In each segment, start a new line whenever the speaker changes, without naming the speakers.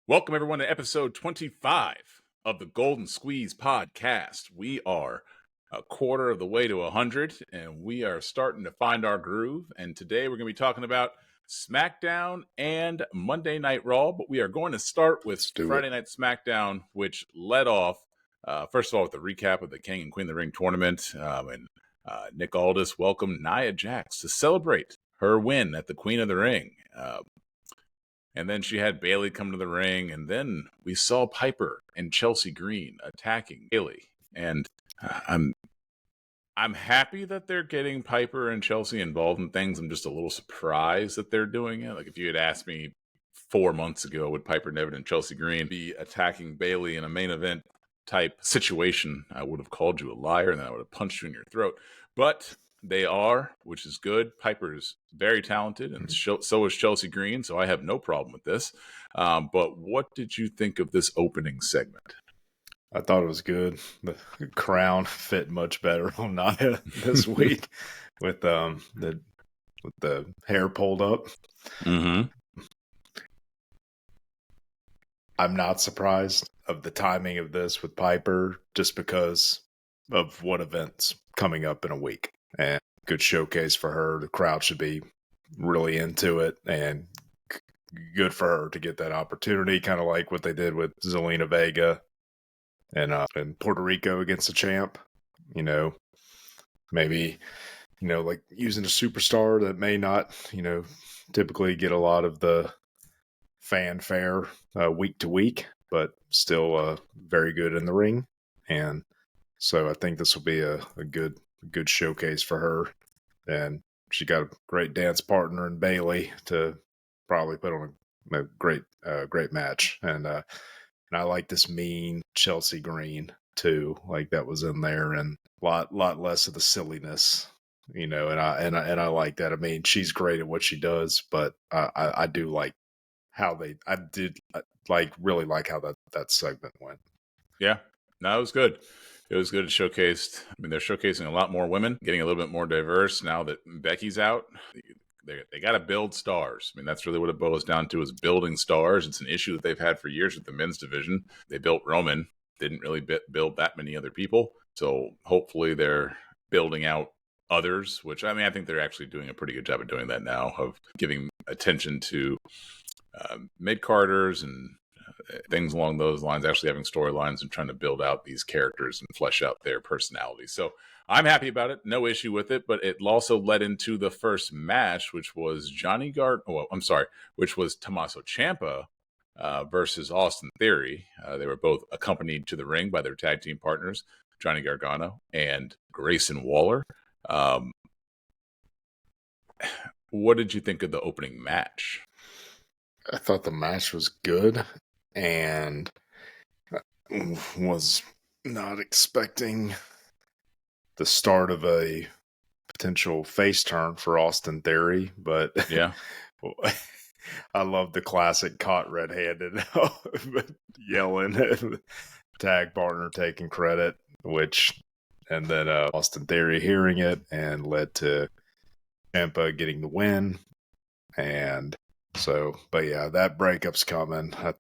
Welcome, everyone, to episode 25 of the Golden Squeeze podcast. We are a quarter of the way to 100, and we are starting to find our groove. And today we're going to be talking about SmackDown and Monday Night Raw, but we are going to start with Friday Night SmackDown, which led off, first of all, with the recap of the King and Queen of the Ring tournament. And Nick Aldis welcomed Nia Jax to celebrate her win at the Queen of the Ring. And then she had Bayley come to the ring, and then we saw Piper and Chelsea Green attacking Bayley. And I'm happy that they're getting Piper and Chelsea involved in things. I'm just a little surprised that they're doing it. Like if you had asked me 4 months ago, would Piper Niven and Chelsea Green be attacking Bayley in a main event type situation, I would have called you a liar, and then I would have punched you in your throat. But they are, which is good. Piper is very talented, and so is Chelsea Green, so I have no problem with this. But what did you think of this opening segment?
I thought it was good. The crown fit much better on Nia this week with the hair pulled up.
Mm-hmm.
I'm not surprised of the timing of this with Piper just because of what events coming up in a week. And good showcase for her. The crowd should be really into it, and good for her to get that opportunity, kind of like what they did with Zelina Vega and in Puerto Rico against the champ. You know, maybe, like using a superstar that may not, typically get a lot of the fanfare week to week, but still very good in the ring. And so I think this will be a good showcase for her. And she got a great dance partner in Bayley to probably put on a great match. And I like this mean Chelsea Green too. Like that was in there, and lot less of the silliness, and I like that. I mean, she's great at what she does, but I do like how really like how that segment went.
Yeah, no, it was good. It was good. It showcased. I mean, they're showcasing a lot more women, getting a little bit more diverse now that Becky's out. They got to build stars. I mean, that's really what it boils down to, is building stars. It's an issue that they've had for years with the men's division. They built Roman, didn't really build that many other people. So hopefully they're building out others, which, I mean, I think they're actually doing a pretty good job of doing that now, of giving attention to mid-carders and things along those lines, actually having storylines and trying to build out these characters and flesh out their personalities. So I'm happy about it. No issue with it. But it also led into the first match, which was which was Tommaso Ciampa versus Austin Theory. They were both accompanied to the ring by their tag team partners, Johnny Gargano and Grayson Waller. What did you think of the opening match?
I thought the match was good, and was not expecting the start of a potential face turn for Austin Theory, but
yeah,
I love the classic caught red-handed yelling, tag partner taking credit, and then Austin Theory hearing it, and led to Ciampa getting the win. And so, but yeah, that breakup's coming. I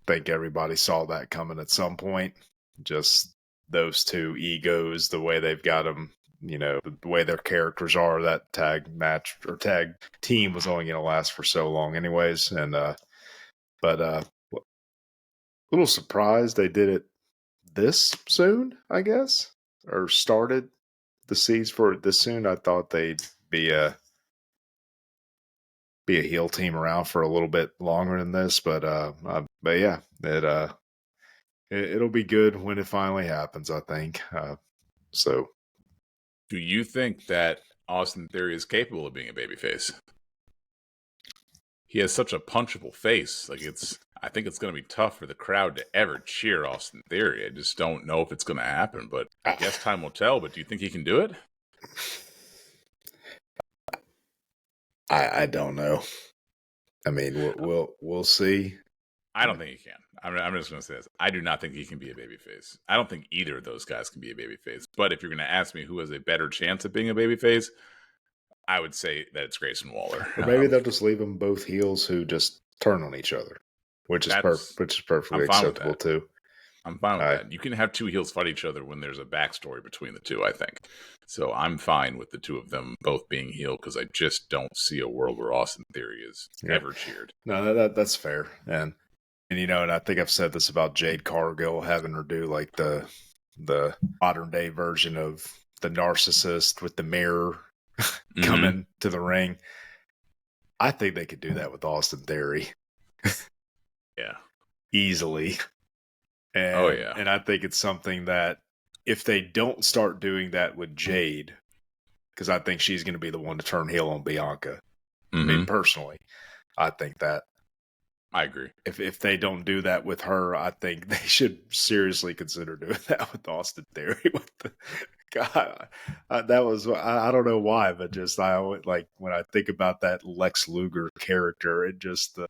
think everybody saw that coming at some point. Just those two egos, the way they've got them, the way their characters are. That tag match or tag team was only going to last for so long, anyways. And but a little surprised they did it this soon, I guess, or started the seeds for it this soon. I thought they'd be a heel team around for a little bit longer than this, but yeah, it'll be good when it finally happens, I think. So,
do you think that Austin Theory is capable of being a babyface? He has such a punchable face. I think it's going to be tough for the crowd to ever cheer Austin Theory. I just don't know if it's going to happen, but I guess time will tell. But do you think he can do it?
I don't know. I mean, we'll see.
I don't think he can. I'm just going to say this. I do not think he can be a babyface. I don't think either of those guys can be a babyface. But if you're going to ask me who has a better chance of being a babyface, I would say that it's Grayson Waller.
Or maybe they'll just leave them both heels who just turn on each other. which is
I'm
perfectly
fine with
acceptable
that.
too.
I'm fine with
All right.
that. You can have two heels fight each other when there's a backstory between the two, I think. So I'm fine with the two of them both being heel because I just don't see a world where Austin Theory is ever cheered.
No, that's fair. And and I think I've said this about Jade Cargill, having her do like the modern day version of the narcissist with the mirror coming to the ring. I think they could do that with Austin Theory.
Yeah.
Easily. And,
Oh, yeah.
And I think it's something that if they don't start doing that with Jade, because I think she's going to be the one to turn heel on Bianca. I mean, personally, I think that.
I agree.
If they don't do that with her, I think they should seriously consider doing that with Austin Theory. God, that was, I don't know why, but just I always, like when I think about that Lex Luger character, it just the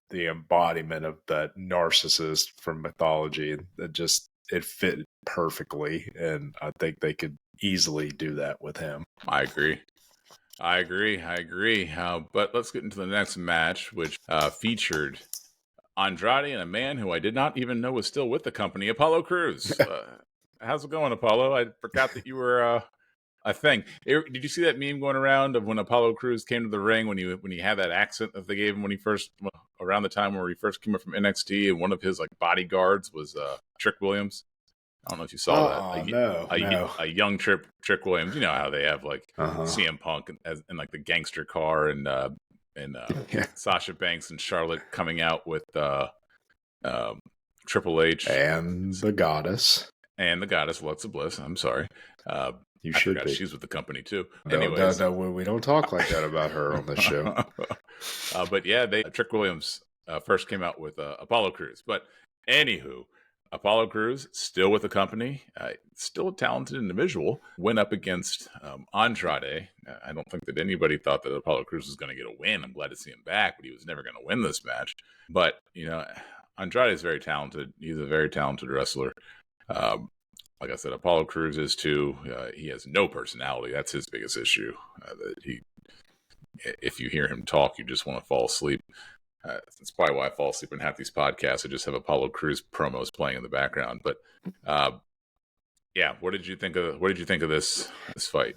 the embodiment of that narcissist from mythology, and it fit perfectly, and I think they could easily do that with him.
I agree. But let's get into the next match, which featured Andrade and a man who I did not even know was still with the company, Apollo Crews. How's it going, Apollo? I forgot that you were a thing. Did you see that meme going around of when Apollo Crews came to the ring when he had that accent that they gave him when he first, around the time where he first came up from NXT, and one of his like bodyguards was Trick Williams? I don't know if you saw that. A young Trick Williams. You know how they have like CM Punk in like the gangster car, and Sasha Banks and Charlotte coming out with Triple H
and the goddess
Alexa Bliss. I'm sorry.
You
I
should
forgot
be.
she's with the company too.
No, we don't talk like that about her on this show.
But yeah, Trick Williams first came out with Apollo Crews. But anywho, Apollo Crews still with the company, still a talented individual. Went up against Andrade. I don't think that anybody thought that Apollo Crews was going to get a win. I'm glad to see him back, but he was never going to win this match. But Andrade is very talented. He's a very talented wrestler. Like I said, Apollo Crews is too. He has no personality. That's his biggest issue. If you hear him talk, you just want to fall asleep. That's probably why I fall asleep in half these podcasts. I just have Apollo Crews promos playing in the background. But yeah, what did you think of this fight?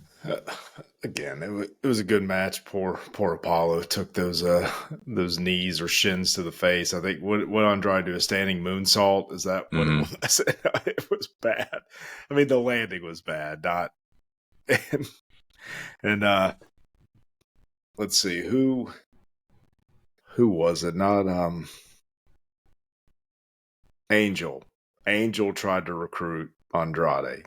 Again, it was a good match. Poor Apollo took those knees or shins to the face. I think what Andrade do, a standing moonsault. Is that what it was? It was bad. I mean, the landing was bad. Not and let's see who was it? Not Angel. Angel tried to recruit Andrade.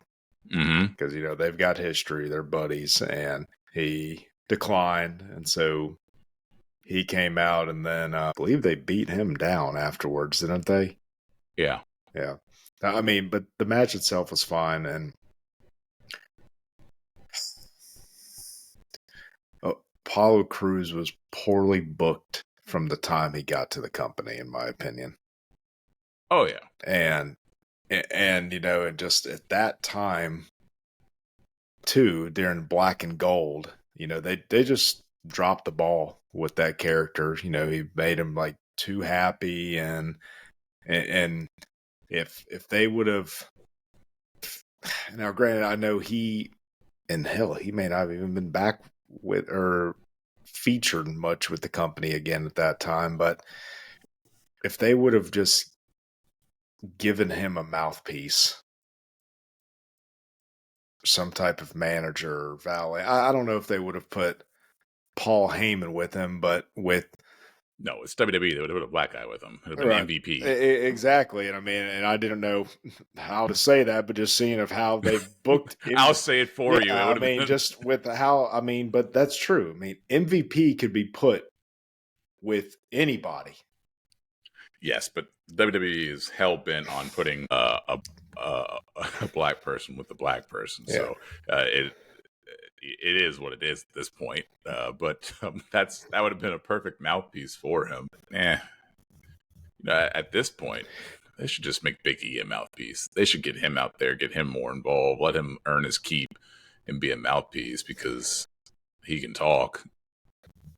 Because they've got history, they're buddies, and he declined, and so he came out, and then I believe they beat him down afterwards, didn't they?
Yeah.
I mean, but the match itself was fine, and Apollo Crews was poorly booked from the time he got to the company, in my opinion.
Oh yeah,
and just at that time too, during Black and Gold, they just dropped the ball with that character. He made him like too happy, and if they would have, now granted, I know he may not have even been back with or featured much with the company again at that time, but if they would have just given him a mouthpiece, some type of manager or valet. I don't know if they would have put Paul Heyman with him, but
no, it's WWE. They would have put a black guy with him. It would have been MVP.
Exactly. And I mean, and I didn't know how to say that, but just seeing of how they booked
I'll say it for you.
I mean, just with but that's true. I mean, MVP could be put with anybody.
Yes, but WWE is hell bent on putting a black person with a black person. Yeah. So it is what it is at this point. But that would have been a perfect mouthpiece for him. At this point, they should just make Big E a mouthpiece. They should get him out there, get him more involved, let him earn his keep, and be a mouthpiece because he can talk.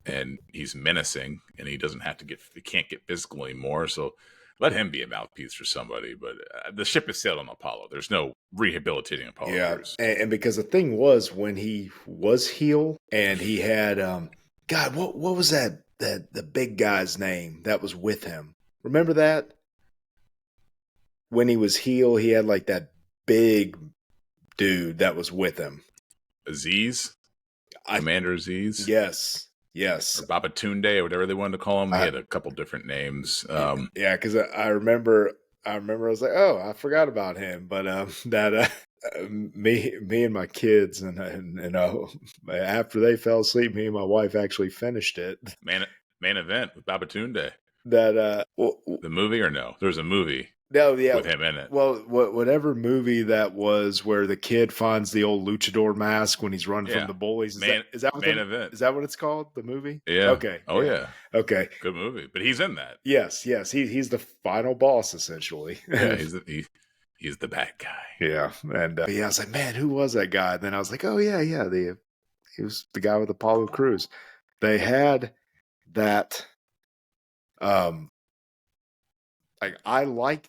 and he's menacing, and he can't get physical anymore. So let him be a mouthpiece for somebody. But the ship has sailed on Apollo. There's no rehabilitating Apollo
Yeah,
Crews.
and because the thing was when he was heel and he had God, what was that the big guy's name that was with him? Remember that? When he was heel, he had like that big dude that was with him.
Aziz, Commander Aziz,
yes,
or Babatunde, or whatever they wanted to call him. He
I,
had a couple different names.
yeah, because I remember I was like, oh, I forgot about him, but that me and my kids and after they fell asleep, me and my wife actually finished it.
Main event with Babatunde.
That
The movie, or no? There's a movie
no, yeah.
with him in it.
Well, whatever movie that was, where the kid finds the old luchador mask when he's running from the bullies. Is that what
main event?
Is that what it's called? The movie?
Yeah.
Okay.
Oh yeah.
Okay.
Good movie, but he's in that.
Yes. He's the final boss essentially.
Yeah, he's the bad guy.
Yeah, and yeah, I was like, man, who was that guy? And then I was like, oh yeah, he was the guy with Apollo Crews. They had that. Like I liked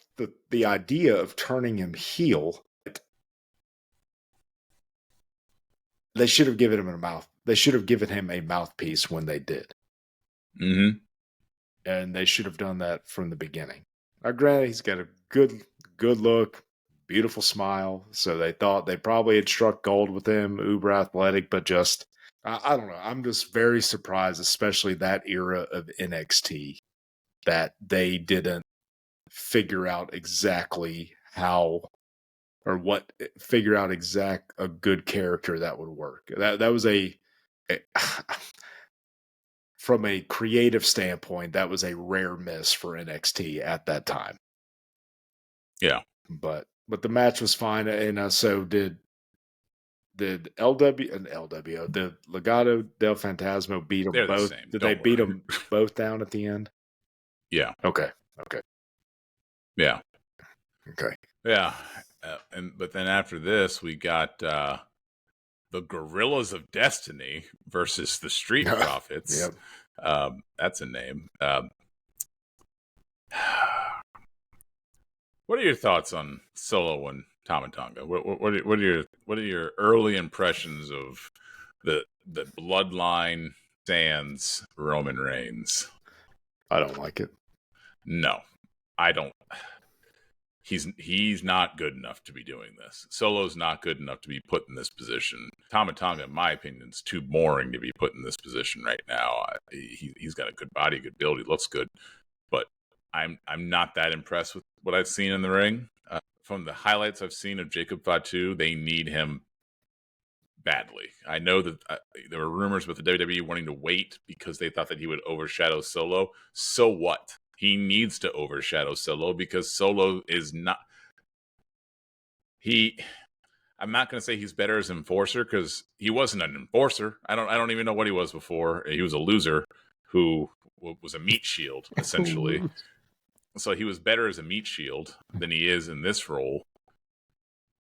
the idea of turning him heel. They should have given him a mouth. They should have given him a mouthpiece when they did.
Mm-hmm.
And they should have done that from the beginning. Now, granted, he's got a good look, beautiful smile. So they thought they probably had struck gold with him, uber athletic, but just I don't know. I'm just very surprised, especially that era of NXT, that they didn't figure out exactly how or what figure out a good character that would work. That was a from a creative standpoint, that was a rare miss for NXT at that time.
Yeah,
but the match was fine, and so did LWO, did Legado del Fantasma beat them both?
The same.
Did they beat them both down at the end?
Yeah.
Okay.
Yeah.
Okay.
Yeah. But then after this, we got the Gorillas of Destiny versus the Street Profits.
Yep.
That's a name. What are your thoughts on Solo and Tama Tonga? What are your early impressions of the bloodline sans Roman Reigns?
I don't like it.
No, I don't. He's not good enough to be doing this. Solo's not good enough to be put in this position. Tama Tonga, in my opinion, is too boring to be put in this position right now. He's got a good body, good build. He looks good, but I'm not that impressed with what I've seen in the ring. From the highlights I've seen of Jacob Fatu, they need him badly. I know that there were rumors with the WWE wanting to wait because they thought that he would overshadow Solo. So what? He needs to overshadow Solo because Solo is not. I'm not going to say he's better as an enforcer because he wasn't an enforcer. I don't even know what he was before. He was a loser who was a meat shield essentially. So he was better as a meat shield than he is in this role.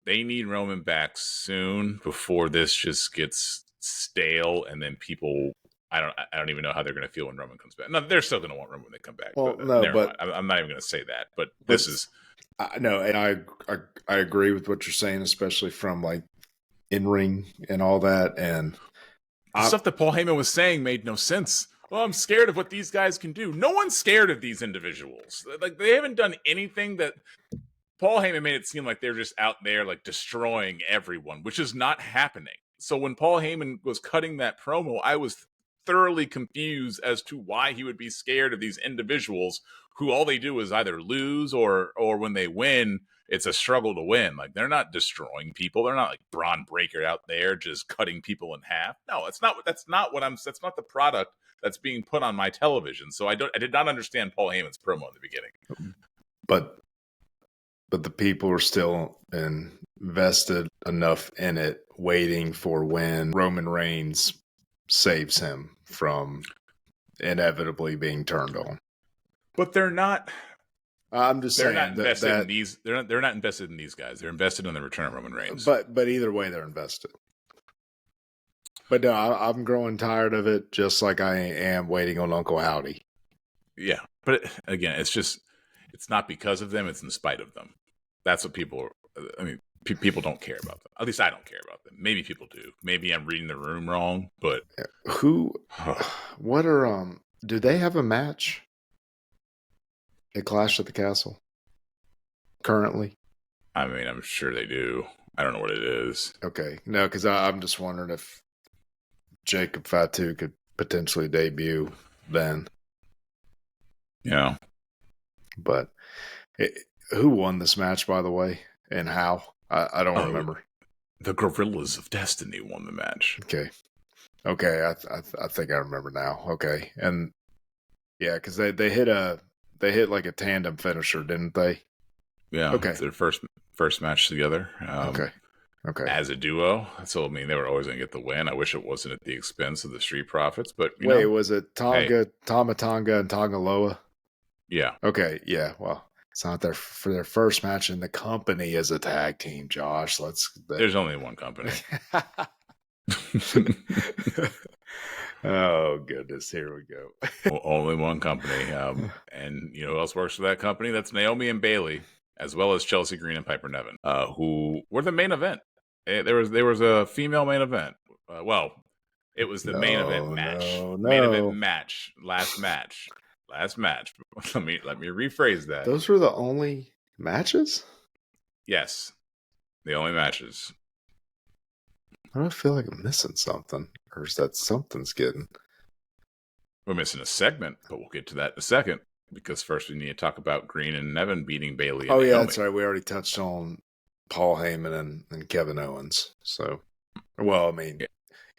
They need Roman back soon before this just gets stale, and then people. I don't even know how they're going to feel when Roman comes back. No, they're still going to want Roman when they come back.
Well,
but,
no,
never
but
mind. I'm not even going to say that. But this is
no, and I agree with what you're saying, especially from like in ring and all that, and
the stuff that Paul Heyman was saying made no sense. Well, I'm scared of what these guys can do. No one's scared of these individuals. Like they haven't done anything that. Paul Heyman made it seem like they're just out there like destroying everyone, which is not happening. So when Paul Heyman was cutting that promo, I was thoroughly confused as to why he would be scared of these individuals who all they do is either lose or when they win, it's a struggle to win. Like they're not destroying people. They're not like Braun Breaker out there just cutting people in half. No, that's not the product that's being put on my television. So I did not understand Paul Heyman's promo in the beginning.
But the people are still invested enough in it, waiting for when Roman Reigns saves him from inevitably being turned on.
But they're not.
I'm just saying
not invested in these. They're not invested in these guys. They're invested in the return of Roman Reigns.
But either way, they're invested. But no, I'm growing tired of it, just like I am waiting on Uncle Howdy.
Yeah, but again, it's not because of them; it's in spite of them. That's what people. I mean, people don't care about them. At least I don't care about them. Maybe people do. Maybe I'm reading the room wrong, but
Who? What are Do they have a match at Clash at the Castle currently?
I mean, I'm sure they do. I don't know what it is.
Okay, no, because I'm just wondering if Jacob Fatu could potentially debut then.
Yeah.
But who won this match, by the way, and how? I don't remember.
The Gorillas of Destiny won the match.
Okay, I think I remember now. Okay, and yeah, because they hit like a tandem finisher, didn't they?
Yeah.
Okay.
It's their first match together.
Okay.
As a duo, so I mean, they were always going to get the win. I wish it wasn't at the expense of the Street Profits, but
Wait, was it Tama Tonga, and Tongaloa?
Yeah.
Okay, yeah. Well, it's not for their first match in the company as a tag team, Josh.
There's only one company.
Oh goodness, here we go.
Only one company, and you know who else works for that company? That's Naomi and Bailey, as well as Chelsea Green and Piper Niven, who were the main event. There was a female main event. It was the main event match. Main event match. Last match. Let me rephrase that.
Those were the only matches?
Yes, the only matches.
I don't feel like I'm missing something, or is that something's getting?
We're missing a segment, but we'll get to that in a second. Because first we need to talk about Green and Nevin beating Bailey. And Naomi.
That's right. We already touched on Paul Heyman and Kevin Owens. So, well, I mean,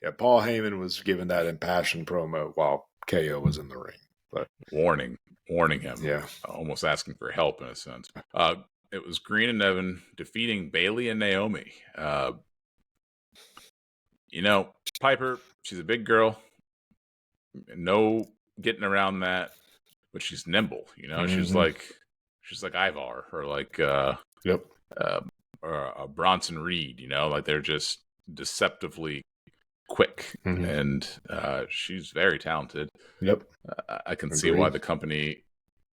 yeah, Paul Heyman was given that impassioned promo while KO was in the ring. But
warning him.
Yeah.
Almost asking for help in a sense. It was Green and Nevin defeating Bailey and Naomi. Piper, she's a big girl. No getting around that. But she's nimble, She's like Ivar or like or Bronson Reed, Like they're just deceptively quick, and she's very talented.
Yep,
I can see why the company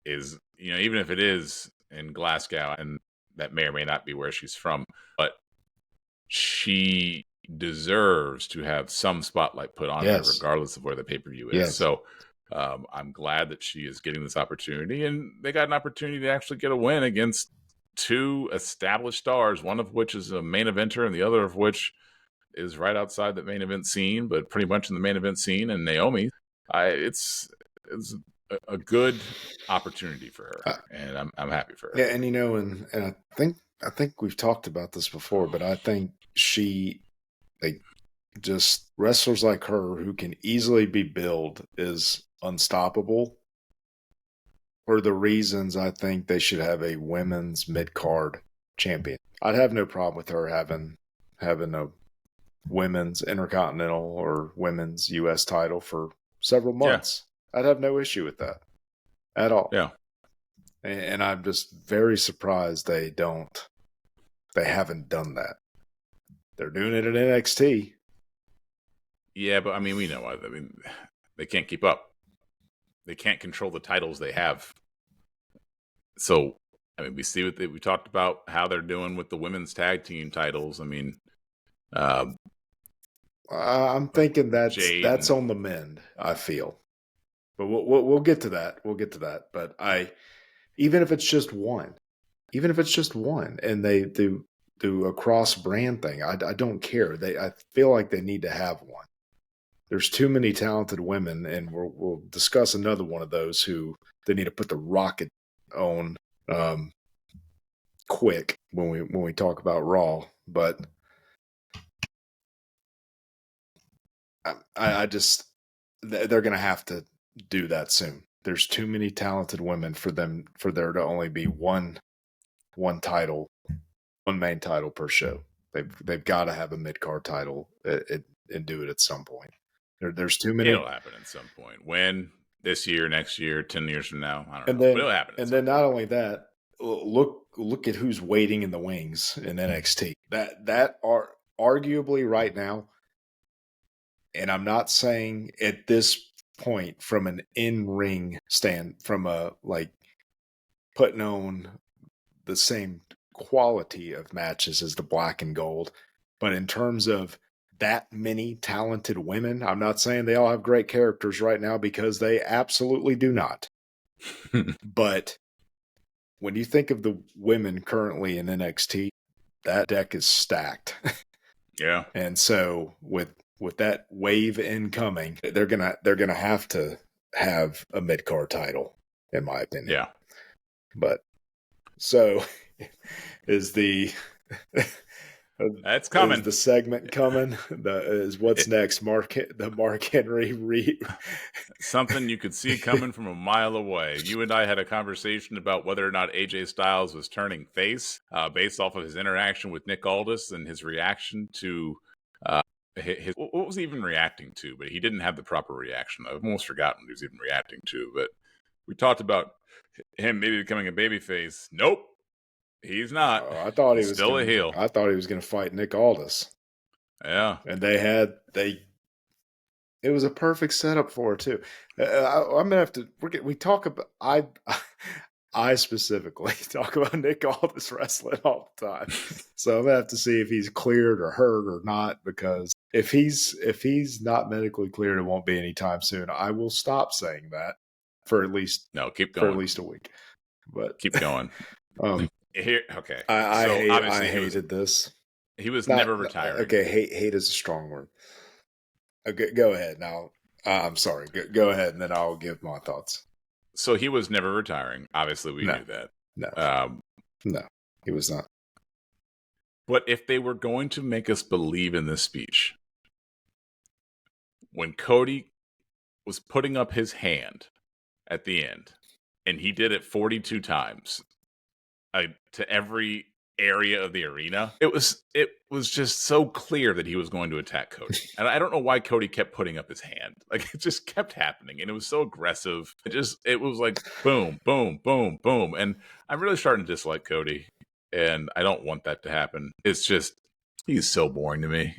is, even if it is in Glasgow, and that may or may not be where she's from, but she deserves to have some spotlight put on her, regardless of where the pay-per-view is.
Yes.
So. I'm glad that she is getting this opportunity, and they got an opportunity to actually get a win against two established stars, one of which is a main eventer and the other of which is right outside the main event scene, but pretty much in the main event scene. And Naomi, it's a good opportunity for her, and I'm happy for her.
Yeah, and and I think we've talked about this before, but I think just wrestlers like her who can easily be billed is unstoppable for the reasons I think they should have a women's mid-card champion. I'd have no problem with her having a women's intercontinental or women's U.S. title for several months. Yeah. I'd have no issue with that at all.
Yeah.
And I'm just very surprised they haven't done that. They're doing it at NXT.
Yeah, but I mean, we know why. I mean, they can't keep up. They can't control the titles they have. So, I mean, we see what we talked about how they're doing with the women's tag team titles. I mean,
I'm thinking that's on the mend, I feel. But we'll get to that. We'll get to that. But even if it's just one, and they do a cross brand thing, I don't care. I feel like they need to have one. There's too many talented women, and we'll discuss another one of those who they need to put the rocket on quick when we talk about Raw. But I just they're going to have to do that soon. There's too many talented women for there to only be one title, one main title per show. They've got to have a mid-card title and do it at some point. There's too many.
It'll happen at some point. When? This year, next year, 10 years from now? I don't know. But it'll happen.
And then not only that, look at who's waiting in the wings in NXT. That are arguably right now And I'm not saying at this point from an in-ring stand, from a like putting on the same quality of matches as the black and gold, but in terms of that many talented women, I'm not saying they all have great characters right now, because they absolutely do not. But when you think of the women currently in NXT, that deck is stacked.
Yeah.
And so with that wave incoming, they're gonna have to have a mid card title, in my opinion.
Yeah.
But so is the
That's coming.
Is the segment coming? Is what's next? The Mark Henry
Something you could see coming from a mile away. You and I had a conversation about whether or not AJ Styles was turning face based off of his interaction with Nick Aldis and his reaction to what was he even reacting to? But he didn't have the proper reaction. I've almost forgotten what he was even reacting to. But we talked about him maybe becoming a babyface. Nope. He's not.
I thought
He's still a heel.
I thought he was going to fight Nick Aldis.
Yeah.
And it was a perfect setup for it too. I'm gonna have to. We talk about I specifically talk about Nick Aldis wrestling all the time, so I'm gonna have to see if he's cleared or hurt or not. Because if he's not medically cleared, it won't be anytime soon. I will stop saying that for at least
keep going
for at least a week. But
keep going. Here, okay.
I hated this.
He was never retiring.
Okay, hate is a strong word. Okay, go ahead now. I'm sorry. Go ahead, and then I'll give my thoughts.
So he was never retiring. Obviously, we knew that.
No, he was not.
But if they were going to make us believe in this speech, when Cody was putting up his hand at the end, and he did it 42 times to every area of the arena, it was just so clear that he was going to attack Cody. And I don't know why Cody kept putting up his hand. Like, it just kept happening, and it was so aggressive. It was like boom, boom, boom, boom. And I'm really starting to dislike Cody, and I don't want that to happen. It's just he's so boring to me.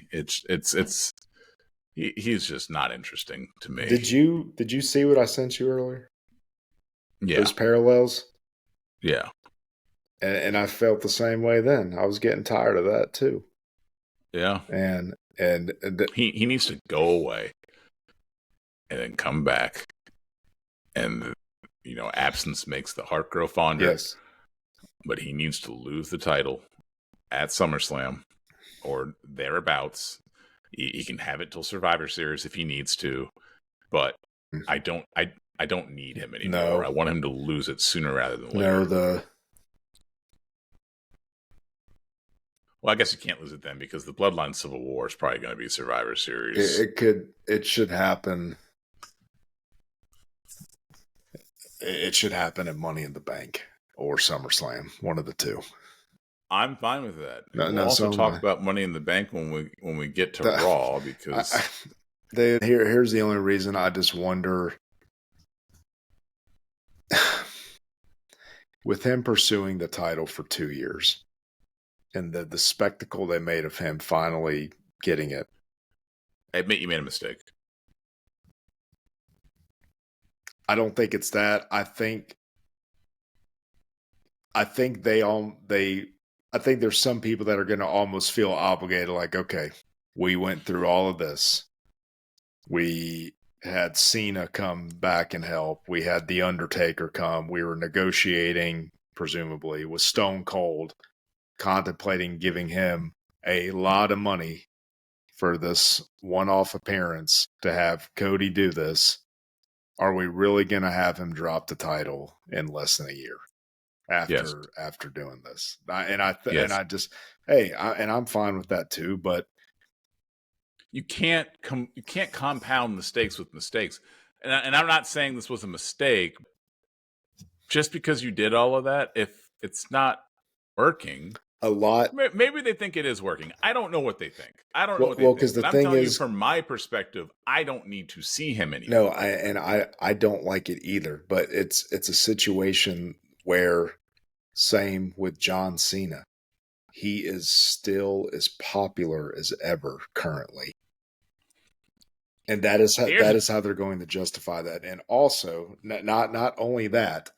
He's just not interesting to me.
Did you see what I sent you earlier?
Yeah.
Those parallels?
Yeah.
And I felt the same way then. I was getting tired of that too.
Yeah.
And
he needs to go away and then come back. And absence makes the heart grow fonder.
Yes.
But he needs to lose the title at SummerSlam or thereabouts. He can have it till Survivor Series if he needs to, but I don't need him anymore. No. I want him to lose it sooner rather than later. Well, I guess you can't lose it then, because the Bloodline Civil War is probably going to be Survivor Series.
It should happen. It should happen at Money in the Bank or SummerSlam, one of the two.
I'm fine with that. We'll also talk about Money in the Bank when we get to Raw, because
here's the only reason I just wonder, with him pursuing the title for 2 years and the spectacle they made of him finally getting it.
I admit you made a mistake.
I don't think it's that. I think there's some people that are going to almost feel obligated, like, okay, we went through all of this. We had Cena come back and help. We had The Undertaker come. We were negotiating, presumably, with Stone Cold, contemplating giving him a lot of money for this one-off appearance to have Cody do this. Are we really going to have him drop the title in less than a year after doing this? And I'm fine with that too, but
you can't compound mistakes with mistakes. And I'm not saying this was a mistake. Just because you did all of that, if it's not working,
a lot.
Maybe they think it is working. I don't know what they think. I don't know what they think.
Because
I'm telling you, from my perspective, I don't need to see him anymore.
No, I don't like it either. But it's a situation where, same with John Cena, he is still as popular as ever currently. And that is how they're going to justify that. And also, not only that,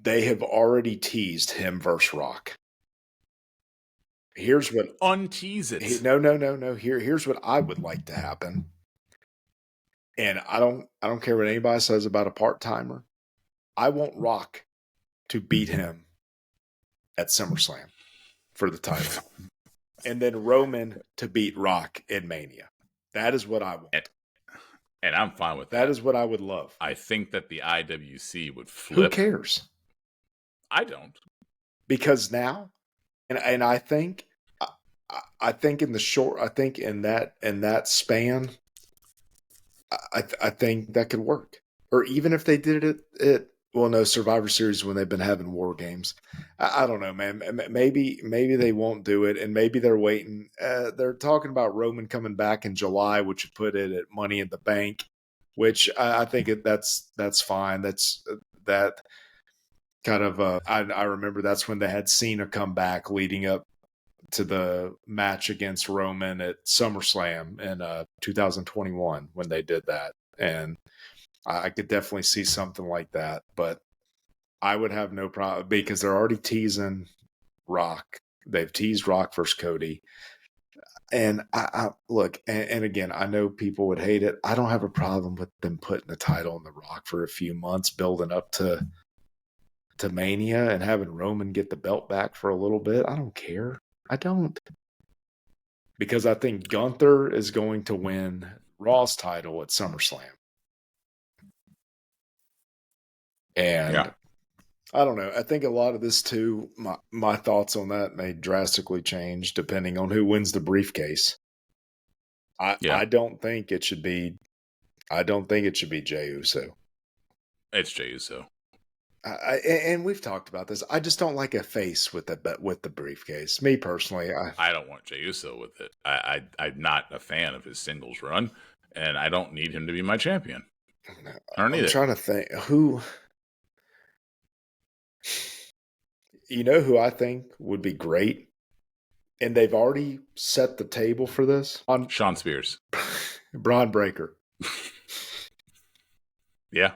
they have already teased him versus Rock. Here's what
untease it.
No. Here's what I would like to happen. And I don't care what anybody says about a part-timer. I want Rock to beat him at SummerSlam for the title. And then Roman to beat Rock in Mania. That is what I want.
And I'm fine with that.
That is what I would love.
I think that the IWC would flip.
Who cares?
I don't.
Because now, and I think in that span, I think that could work. Or even if they did it well, no, Survivor Series when they've been having war games. I don't know, man. Maybe they won't do it, and maybe they're waiting. They're talking about Roman coming back in July, which would put it at Money in the Bank, which I think that's fine. That's that kind of. I remember that's when they had Cena come back leading up to the match against Roman at SummerSlam in 2021 when they did that, and I could definitely see something like that, but I would have no problem because they're already teasing Rock. They've teased Rock versus Cody. And I look, and again, I know people would hate it. I don't have a problem with them putting the title on the Rock for a few months, building up to Mania and having Roman get the belt back for a little bit. I don't care. I don't. Because I think Gunther is going to win Raw's title at SummerSlam. And
yeah.
I don't know. I think a lot of this too, my thoughts on that may drastically change depending on who wins the briefcase. I don't think it should be Jey Uso.
It's Jey Uso.
And we've talked about this. I just don't like a face with the briefcase. Me personally,
I don't want Jey Uso with it. I'm not a fan of his singles run, and I don't need him to be my champion.
I'm trying to think who. You know who I think would be great? And they've already set the table for this?
Sean Spears.
Braun Breaker.
Yeah.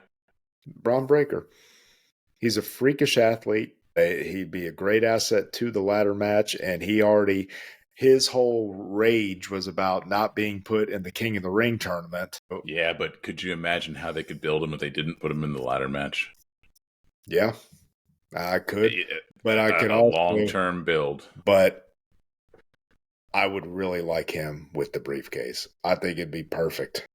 Braun Breaker. He's a freakish athlete. He'd be a great asset to the ladder match. And his whole rage was about not being put in the King of the Ring tournament.
Yeah, but could you imagine how they could build him if they didn't put him in the ladder match?
Yeah, I could. But I could
also long-term build.
But I would really like him with the briefcase. I think it'd be perfect.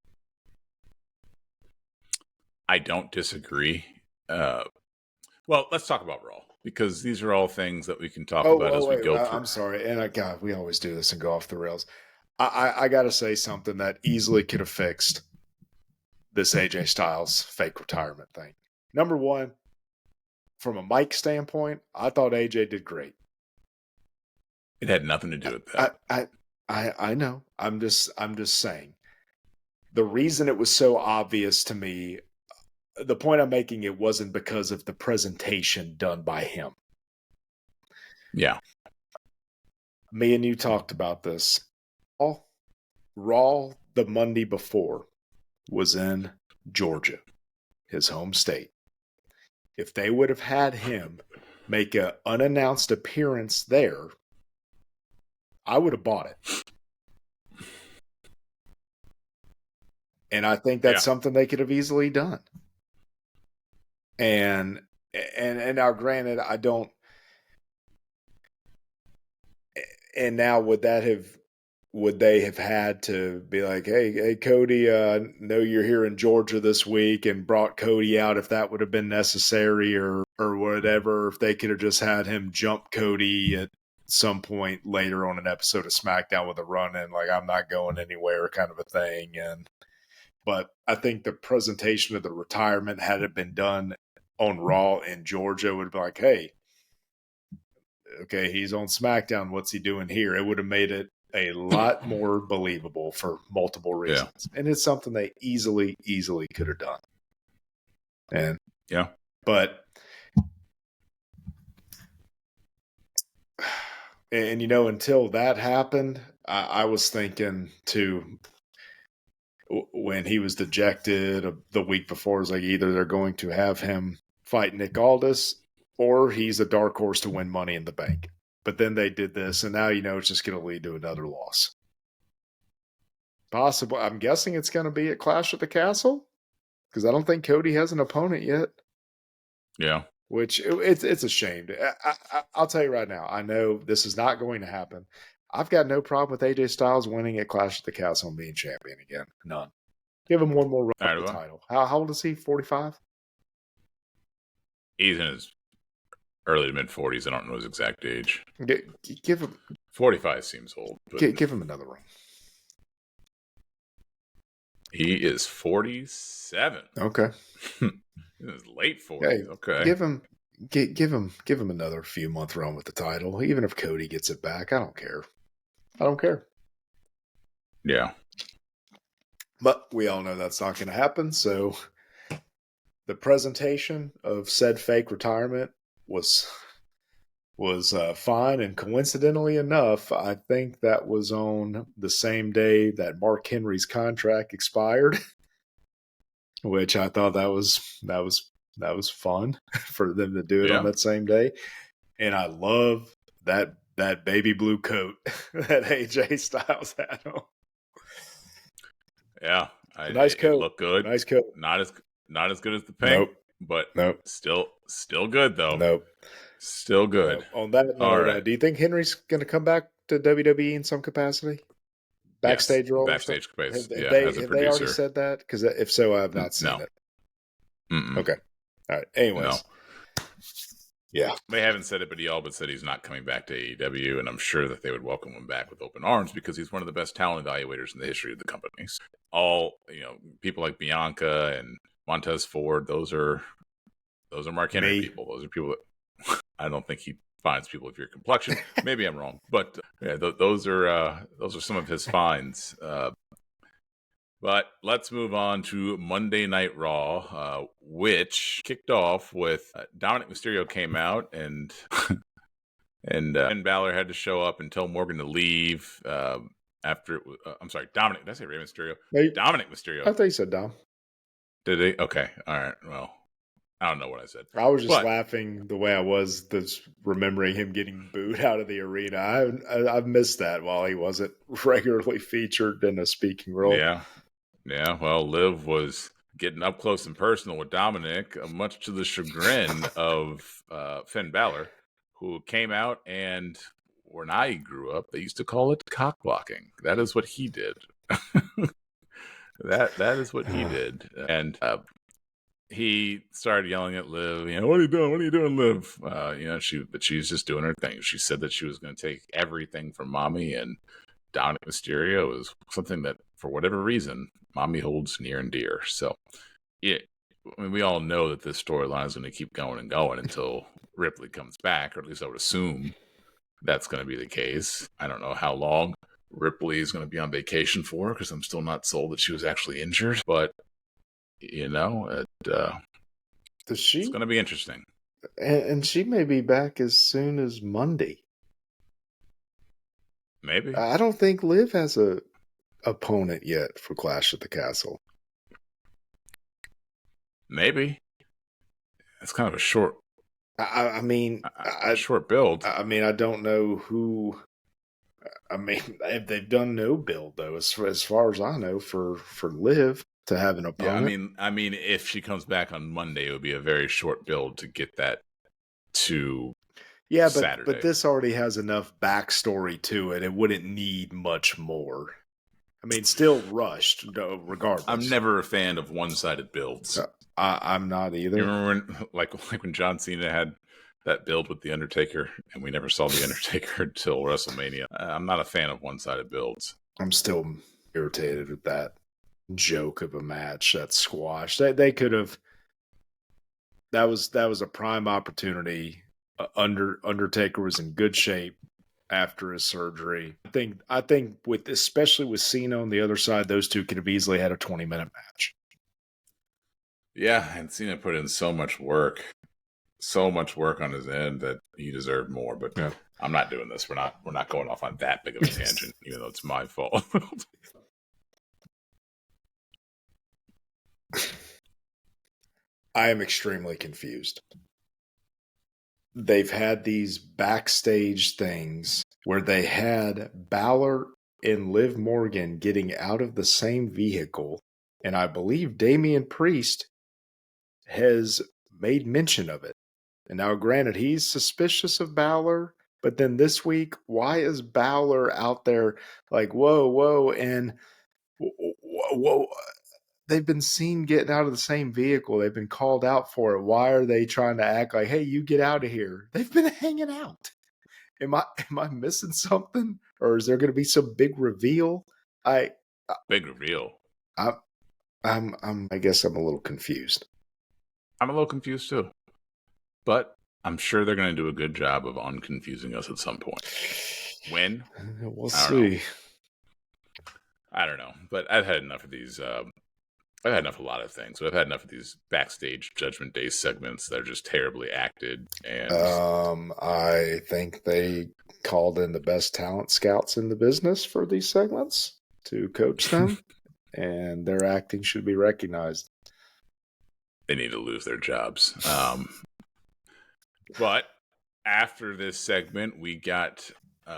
I don't disagree. Well, let's talk about Raw because these are all things that we can talk about as we go through.
I'm sorry, and God, we always do this and go off the rails. I got to say something that easily could have fixed this AJ Styles fake retirement thing. Number one, from a mic standpoint, I thought AJ did great.
It had nothing to do with that.
I know. I'm just saying. The reason it was so obvious to me, the point I'm making, it wasn't because of the presentation done by him.
Yeah.
Me and you talked about this. Raw the Monday before was in Georgia, his home state. If they would have had him make an unannounced appearance there, I would have bought it. And I think that's something they could have easily done. And now granted, I don't. And now would they have had to be like, hey, Cody, know you're here in Georgia this week, and brought Cody out if that would have been necessary or whatever, if they could have just had him jump Cody at some point later on an episode of SmackDown with a run-in, like I'm not going anywhere kind of a thing. But I think the presentation of the retirement, had it been done on Raw in Georgia, would be like, hey, okay, he's on SmackDown. What's he doing here? It would have made it a lot more believable for multiple reasons. Yeah. And it's something they easily could have done. But until that happened, I was thinking too when he was dejected the week before. It's like either they're going to have him fight Nick Aldis or he's a dark horse to win Money in the Bank. But then they did this, and now it's just going to lead to another loss. Possible. I'm guessing it's going to be at Clash at the Castle because I don't think Cody has an opponent yet.
Yeah.
Which it's a shame. I'll tell you right now. I know this is not going to happen. I've got no problem with AJ Styles winning at Clash at the Castle and being champion again. None. Give him one more run at the title. How old is he? 45?
He's in his early to mid 40s. I don't know his exact age.
Give him
45 seems old.
Give him another run.
He is 47.
Okay.
In his late 40s. Hey, okay.
Give him another few month run with the title. Even if Cody gets it back, I don't care.
Yeah.
But we all know that's not going to happen. So the presentation of said fake retirement was fine, and coincidentally enough, I think that was on the same day that Mark Henry's contract expired, which I thought that was fun for them to do it on that same day. And I love that baby blue coat that AJ Styles had on.
Yeah,
nice coat.
It looked good.
Nice coat.
Not as good as the pink, but still good though.
Nope.
Still good.
Nope. On that note, do you think Henry's going to come back to WWE in some capacity? Backstage role?
Backstage capacity.
Have they already said that? Because if so, I have not seen it.
Mm-mm.
Okay. All right. Anyways.
No.
Yeah.
They haven't said it, but he all but said he's not coming back to AEW, and I'm sure that they would welcome him back with open arms because he's one of the best talent evaluators in the history of the company. All, people like Bianca and Montez Ford, those are Mark Henry people. Those are people that I don't think he finds people of your complexion. Maybe I'm wrong, but those are some of his finds. But let's move on to Monday Night Raw, which kicked off with Dominic Mysterio came out and Finn Balor had to show up and tell Morgan to leave after. I'm sorry, Dominic. Did I say Rey Mysterio? Dominic Mysterio.
I thought you said Dom.
Did he? Okay. All right. Well, I don't know what I said.
I was just laughing the way I was remembering him getting booed out of the arena. I've missed that while he wasn't regularly featured in a speaking role.
Yeah, well, Liv was getting up close and personal with Dominic, much to the chagrin of Finn Balor, who came out and when I grew up, they used to call it cock blocking. That is what he did. That is what he did. And he started yelling at Liv, what are you doing? What are you doing, Liv? But she's just doing her thing. She said that she was going to take everything from Mommy, and Dominic Mysterio is something that, for whatever reason, Mommy holds near and dear. So, we all know that this storyline is going to keep going and going until Ripley comes back, or at least I would assume that's going to be the case. I don't know how long Ripley is going to be on vacation for, because I'm still not sold that she was actually injured. But, it's going to be interesting.
And she may be back as soon as Monday.
Maybe.
I don't think Liv has a opponent yet for Clash at the Castle.
Maybe. It's kind of a short.
I mean,
a short build.
I mean, I don't know who. I mean, they've done no build though, as far as I know, for Liv to have an opponent.
Yeah, I mean, if she comes back on Monday, it would be a very short build to get that to.
Yeah,
Saturday.
But this already has enough backstory to it. It wouldn't need much more. I mean, still rushed, regardless.
I'm never a fan of one-sided builds.
I'm not either.
You remember when John Cena had that build with The Undertaker, and we never saw The Undertaker until WrestleMania? I'm not a fan of one-sided builds.
I'm still irritated with that joke of a match, that squash. They could have. That was a prime opportunity. Undertaker was in good shape after his surgery. I think especially with Cena on the other side, those two could have easily had a 20-minute match.
Yeah, and Cena put in so much work so much work on his end that he deserved more. But
Yeah.
I'm not doing this. We're not going off on that big of a tangent, even though it's my fault.
I am extremely confused. They've had these backstage things where they had Balor and Liv Morgan getting out of the same vehicle, and I believe Damian Priest has made mention of it. And now, granted, he's suspicious of Balor, but then this week, why is Balor out there like, whoa, whoa, and whoa? They've been seen getting out of the same vehicle. They've been called out for it. Why are they trying to act like, hey, you get out of here? They've been hanging out. Am I missing something? Or is there going to be some big reveal?
Big reveal.
I guess I'm a little confused.
I'm a little confused too. But I'm sure they're going to do a good job of unconfusing us at some point. When?
We'll see.
I don't know. But I've had enough of these. I've had enough of a lot of things. But I've had enough of these backstage Judgment Day segments that are just terribly acted. And
I think they called in the best talent scouts in the business for these segments to coach them, and their acting should be recognized.
They need to lose their jobs. But after this segment, we got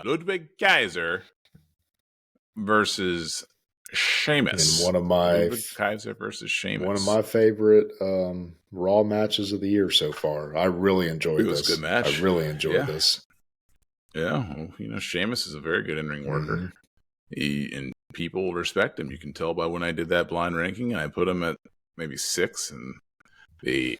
Ludwig Kaiser versus Sheamus.
And one of my
Ludwig Kaiser versus Sheamus.
One of my favorite Raw matches of the year so far. I really enjoyed this.
It was a good match.
I really enjoyed this.
Yeah, well, Sheamus is a very good in-ring worker. And people respect him. You can tell by when I did that blind ranking, and I put him at maybe 6, and the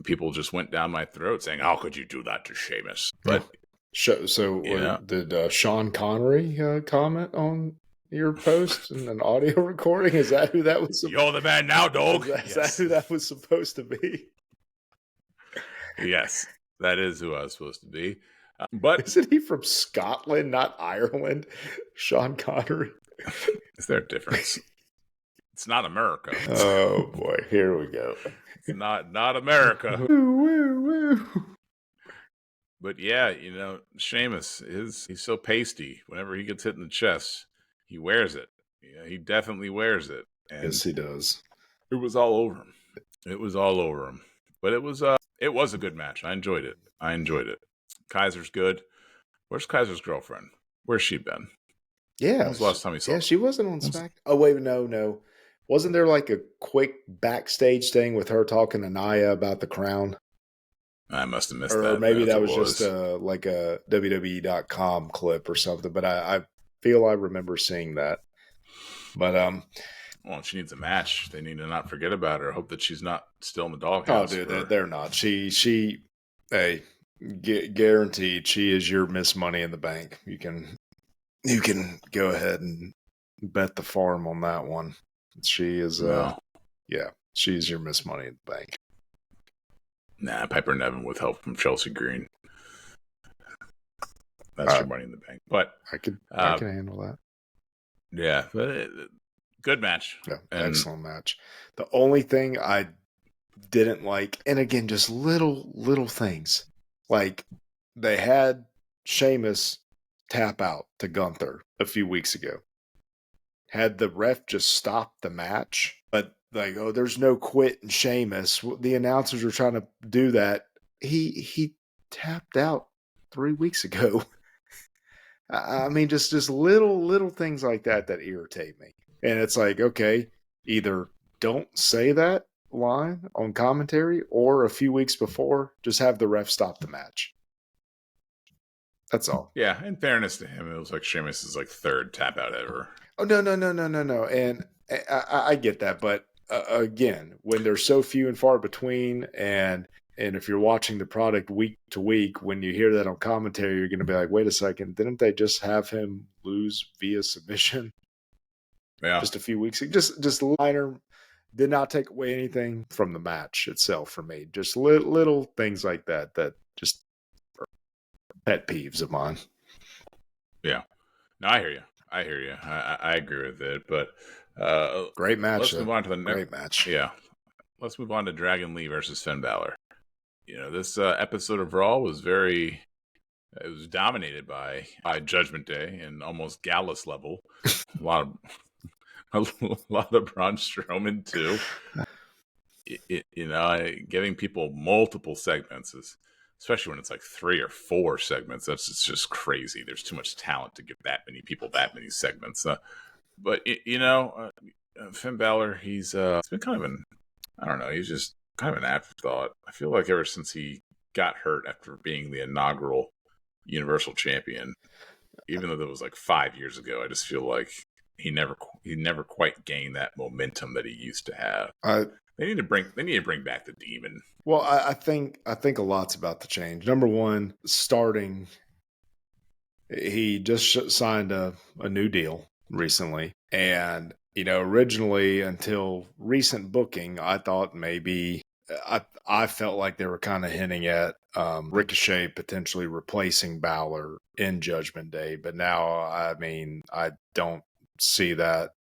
people just went down my throat saying, "How could you do that to Sheamus?" But
did Sean Connery comment on your post and an audio recording? Is that who that was?
You're the man now, dog.
Is that who that was supposed to be?
Yes, that is who I was supposed to be. But
isn't he from Scotland, not Ireland? Sean Connery.
Is there a difference? It's not America.
Oh boy, here we go.
It's not America.
Woo, woo.
But yeah, Sheamus he's so pasty. Whenever he gets hit in the chest, he wears it. Yeah, he definitely wears it. And
yes, he does.
It was all over him. But it was a good match. I enjoyed it. Kaiser's good. Where's Kaiser's girlfriend? Where's she been?
Yeah.
When was the last time you saw her?
Yeah, she wasn't on SmackDown. Oh, wait, no. Wasn't there like a quick backstage thing with her talking to Nia about the crown?
I must have missed
that.
Or
maybe that was just like a WWE.com clip or something. But I feel I remember seeing that. But
well, she needs a match. They need to not forget about her. Hope that she's not still in the doghouse.
Oh, dude, they're not. Hey, guaranteed, she is your Miss Money in the Bank. You can go ahead and bet the farm on that one. She is, she's your Miss Money in the Bank.
Nah, Piper Niven with help from Chelsea Green. That's your Money in the Bank. But
I can handle that.
Yeah, but good match.
Yeah, excellent match. The only thing I didn't like, and again, just little things, like they had Sheamus tap out to Gunther a few weeks ago. Had the ref just stopped the match, but like, oh, there's no quit in Sheamus. The announcers were trying to do that. He tapped out 3 weeks ago. I mean, just little things like that irritate me. And it's like, okay, either don't say that line on commentary, or a few weeks before, just have the ref stop the match. That's all.
Yeah, in fairness to him, it was like Sheamus' like third tap out ever.
Oh, no. And I get that. But again, when there's so few and far between, and if you're watching the product week to week, when you hear that on commentary, you're going to be like, wait a second, didn't they just have him lose via submission?
Yeah.
Just a few weeks ago. Just liner did not take away anything from the match itself for me. Just little things like that just are pet peeves of mine.
Yeah. No, I hear you. I agree with it. But
great match.
Let's move on to the next
great match.
Yeah. Let's move on to Dragon Lee versus Finn Balor. This episode of Raw was it was dominated by Judgment Day and almost Gallus level. A lot of a lot of Braun Strowman too. Giving people multiple segments especially when it's like 3 or 4 segments. It's just crazy. There's too much talent to give that many people that many segments. But Finn Balor, he's been kind of I don't know, he's just kind of an afterthought. I feel like ever since he got hurt after being the inaugural Universal Champion, even though that was like 5 years ago, I just feel like he never quite gained that momentum that he used to have. They need to bring back the Demon.
Well, I think a lot's about to change. Number one, starting, he just signed a new deal recently, and originally, until recent booking, I thought maybe I felt like they were kind of hinting at Ricochet potentially replacing Balor in Judgment Day, but now, I mean, I don't see that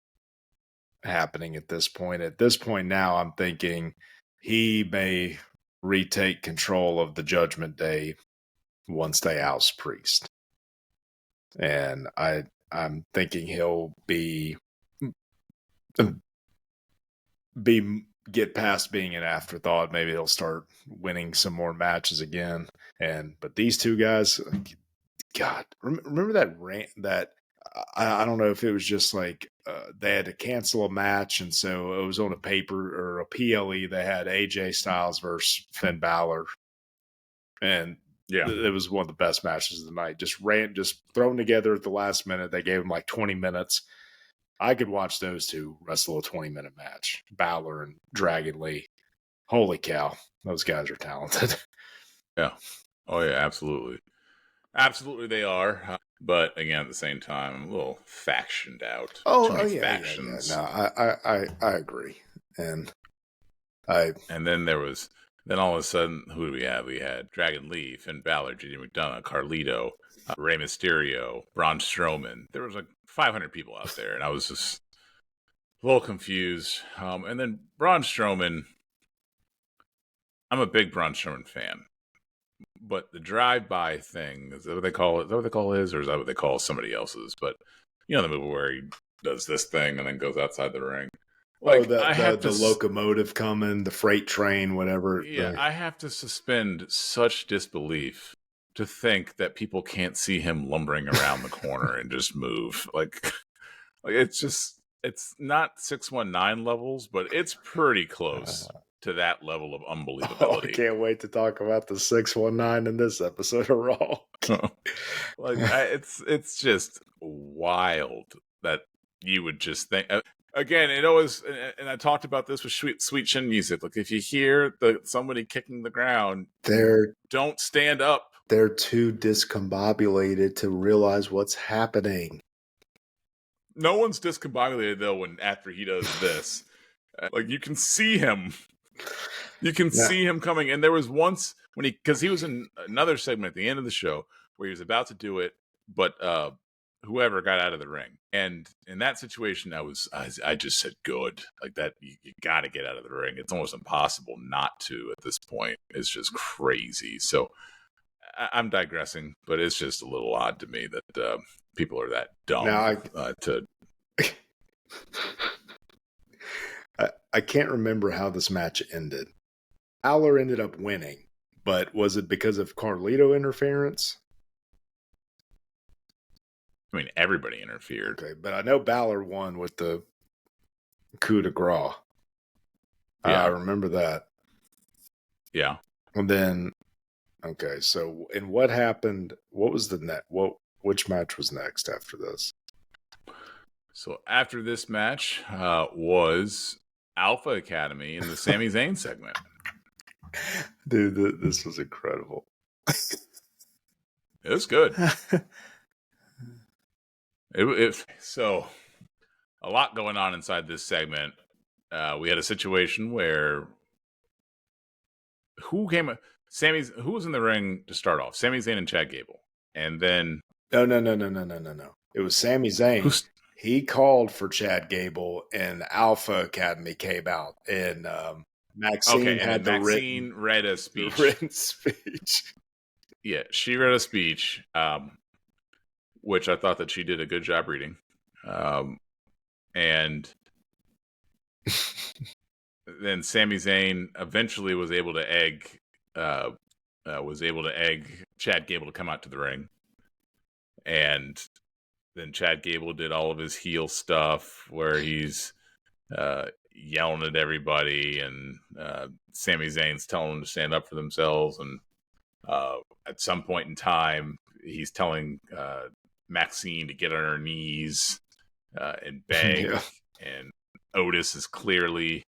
happening at this point. At this point now, I'm thinking he may retake control of the Judgment Day once they oust Priest. And I'm thinking he'll get past being an afterthought. Maybe he'll start winning some more matches again. But these two guys, God, remember that rant that I don't know if it was just like they had to cancel a match, and so it was on a paper or a PLE. They had AJ Styles versus Finn Balor, and it was one of the best matches of the night. Just thrown together at the last minute. They gave him like 20 minutes. I could watch those two wrestle a 20-minute match. Balor and Dragon Lee. Holy cow, those guys are talented.
Yeah. Oh yeah, absolutely. Absolutely, they are. But again, at the same time, I'm a little factioned out. Too many factions.
Yeah. No, I agree. And
then all of a sudden, who do we have? We had Dragon Lee, Finn Balor, JD McDonough, Carlito, Rey Mysterio, Braun Strowman. There was like 500 people out there, and I was just a little confused. And then Braun Strowman, I'm a big Braun Strowman fan. But the drive-by thing, is that what they call it? Is that what they call his, or is that what they call somebody else's? But the movie where he does this thing and then goes outside the ring.
Like, the locomotive coming, the freight train, whatever.
Yeah, I have to suspend such disbelief to think that people can't see him lumbering around the corner and just move. Like it's not 619 levels, but it's pretty close to that level of unbelievability.
Oh, I can't wait to talk about the 619 in this episode of Raw.
It's just wild that you would just think. Again, it always, and I talked about this with Sweet Chin Music. Like, if you hear somebody kicking the ground, don't stand up.
They're too discombobulated to realize what's happening.
No one's discombobulated though after he does this. Like, you can see him. You can see him coming. And there was once because he was in another segment at the end of the show where he was about to do it, but whoever got out of the ring. And in that situation, I just said, good. Like, that, you got to get out of the ring. It's almost impossible not to at this point. It's just crazy. So I'm digressing, but it's just a little odd to me that people are that dumb
I can't remember how this match ended. Balor ended up winning, but was it because of Carlito interference?
I mean, everybody interfered.
Okay, but I know Balor won with the coup de grace.
Yeah.
I remember that.
Yeah.
And then, okay, so and what happened? What was the net? Which match was next after this?
So after this match was Alpha Academy in the Sami Zayn segment.
Dude, this was incredible.
It was good. So a lot going on inside this segment. We had a situation where who was in the ring to start off? Sami Zayn and Chad Gable. And then
No. It was Sami Zayn. He called for Chad Gable, and Alpha Academy came out, and Maxine
Okay, and
had
then Maxine read a
the
speech.
written speech.
Yeah, she read a speech, which I thought that she did a good job reading. And then Sami Zayn eventually was able to egg Chad Gable to come out to the ring. And then Chad Gable did all of his heel stuff where he's yelling at everybody, and Sami Zayn's telling them to stand up for themselves. And at some point in time, he's telling Maxine to get on her knees and beg.
Yeah.
And Otis is clearly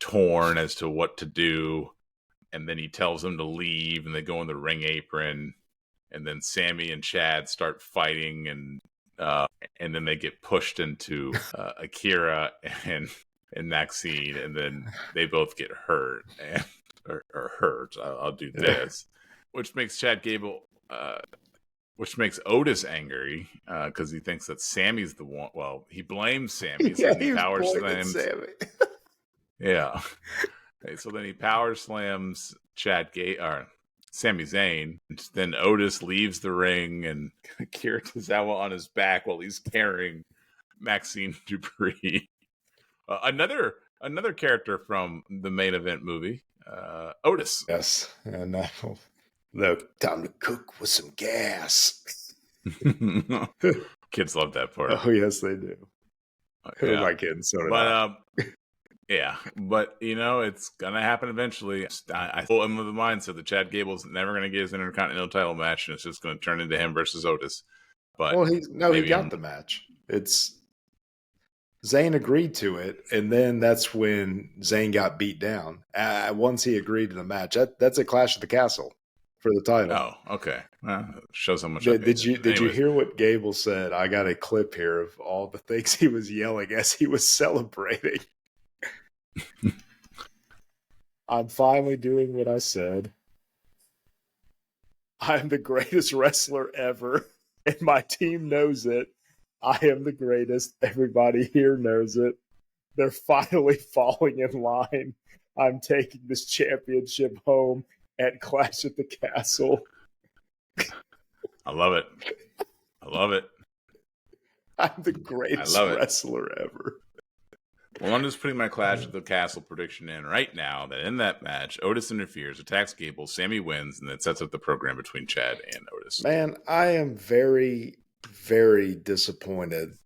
torn as to what to do. And then he tells them to leave, and they go in the ring apron. And then Sammy and Chad start fighting, and then they get pushed into Akira and Maxine, and then they both get hurt or hurt. I'll do this, which makes Chad Gable, which makes Otis angry because he thinks that Sammy's the one. Well, he blames Sammy. So
He was
power
blaming
slams.
Sammy.
Yeah. Okay, so then he power slams Sami Zayn. Then Otis leaves the ring, and Akira Tozawa on his back while he's carrying Maxine Dupree. Another character from the main event movie, Otis.
Yes, and look, time to cook with some gas.
Kids love that part.
Oh yes, they do.
Yeah.
My kids, so did I.
Yeah, but it's gonna happen eventually. I still am of the mindset that Chad Gable's never gonna get his Intercontinental title match, and it's just gonna turn into him versus Otis. But
he got the match. It's Zayn agreed to it, and then that's when Zayn got beat down. Once he agreed to the match, that's a Clash at the Castle for the title.
Oh, okay. Shows how much.
Did you hear what Gable said? I got a clip here of all the things he was yelling as he was celebrating. I'm finally doing what I said. I'm the greatest wrestler ever, and my team knows it. I am the greatest. Everybody here knows it. They're finally falling in line. I'm taking this championship home at Clash at the Castle.
I love it.
I'm the greatest wrestler ever.
Well, I'm just putting my Clash at the Castle prediction in right now that in that match, Otis interferes, attacks Gable, Sammy wins, and then sets up the program between Chad and Otis.
Man, I am very, very disappointed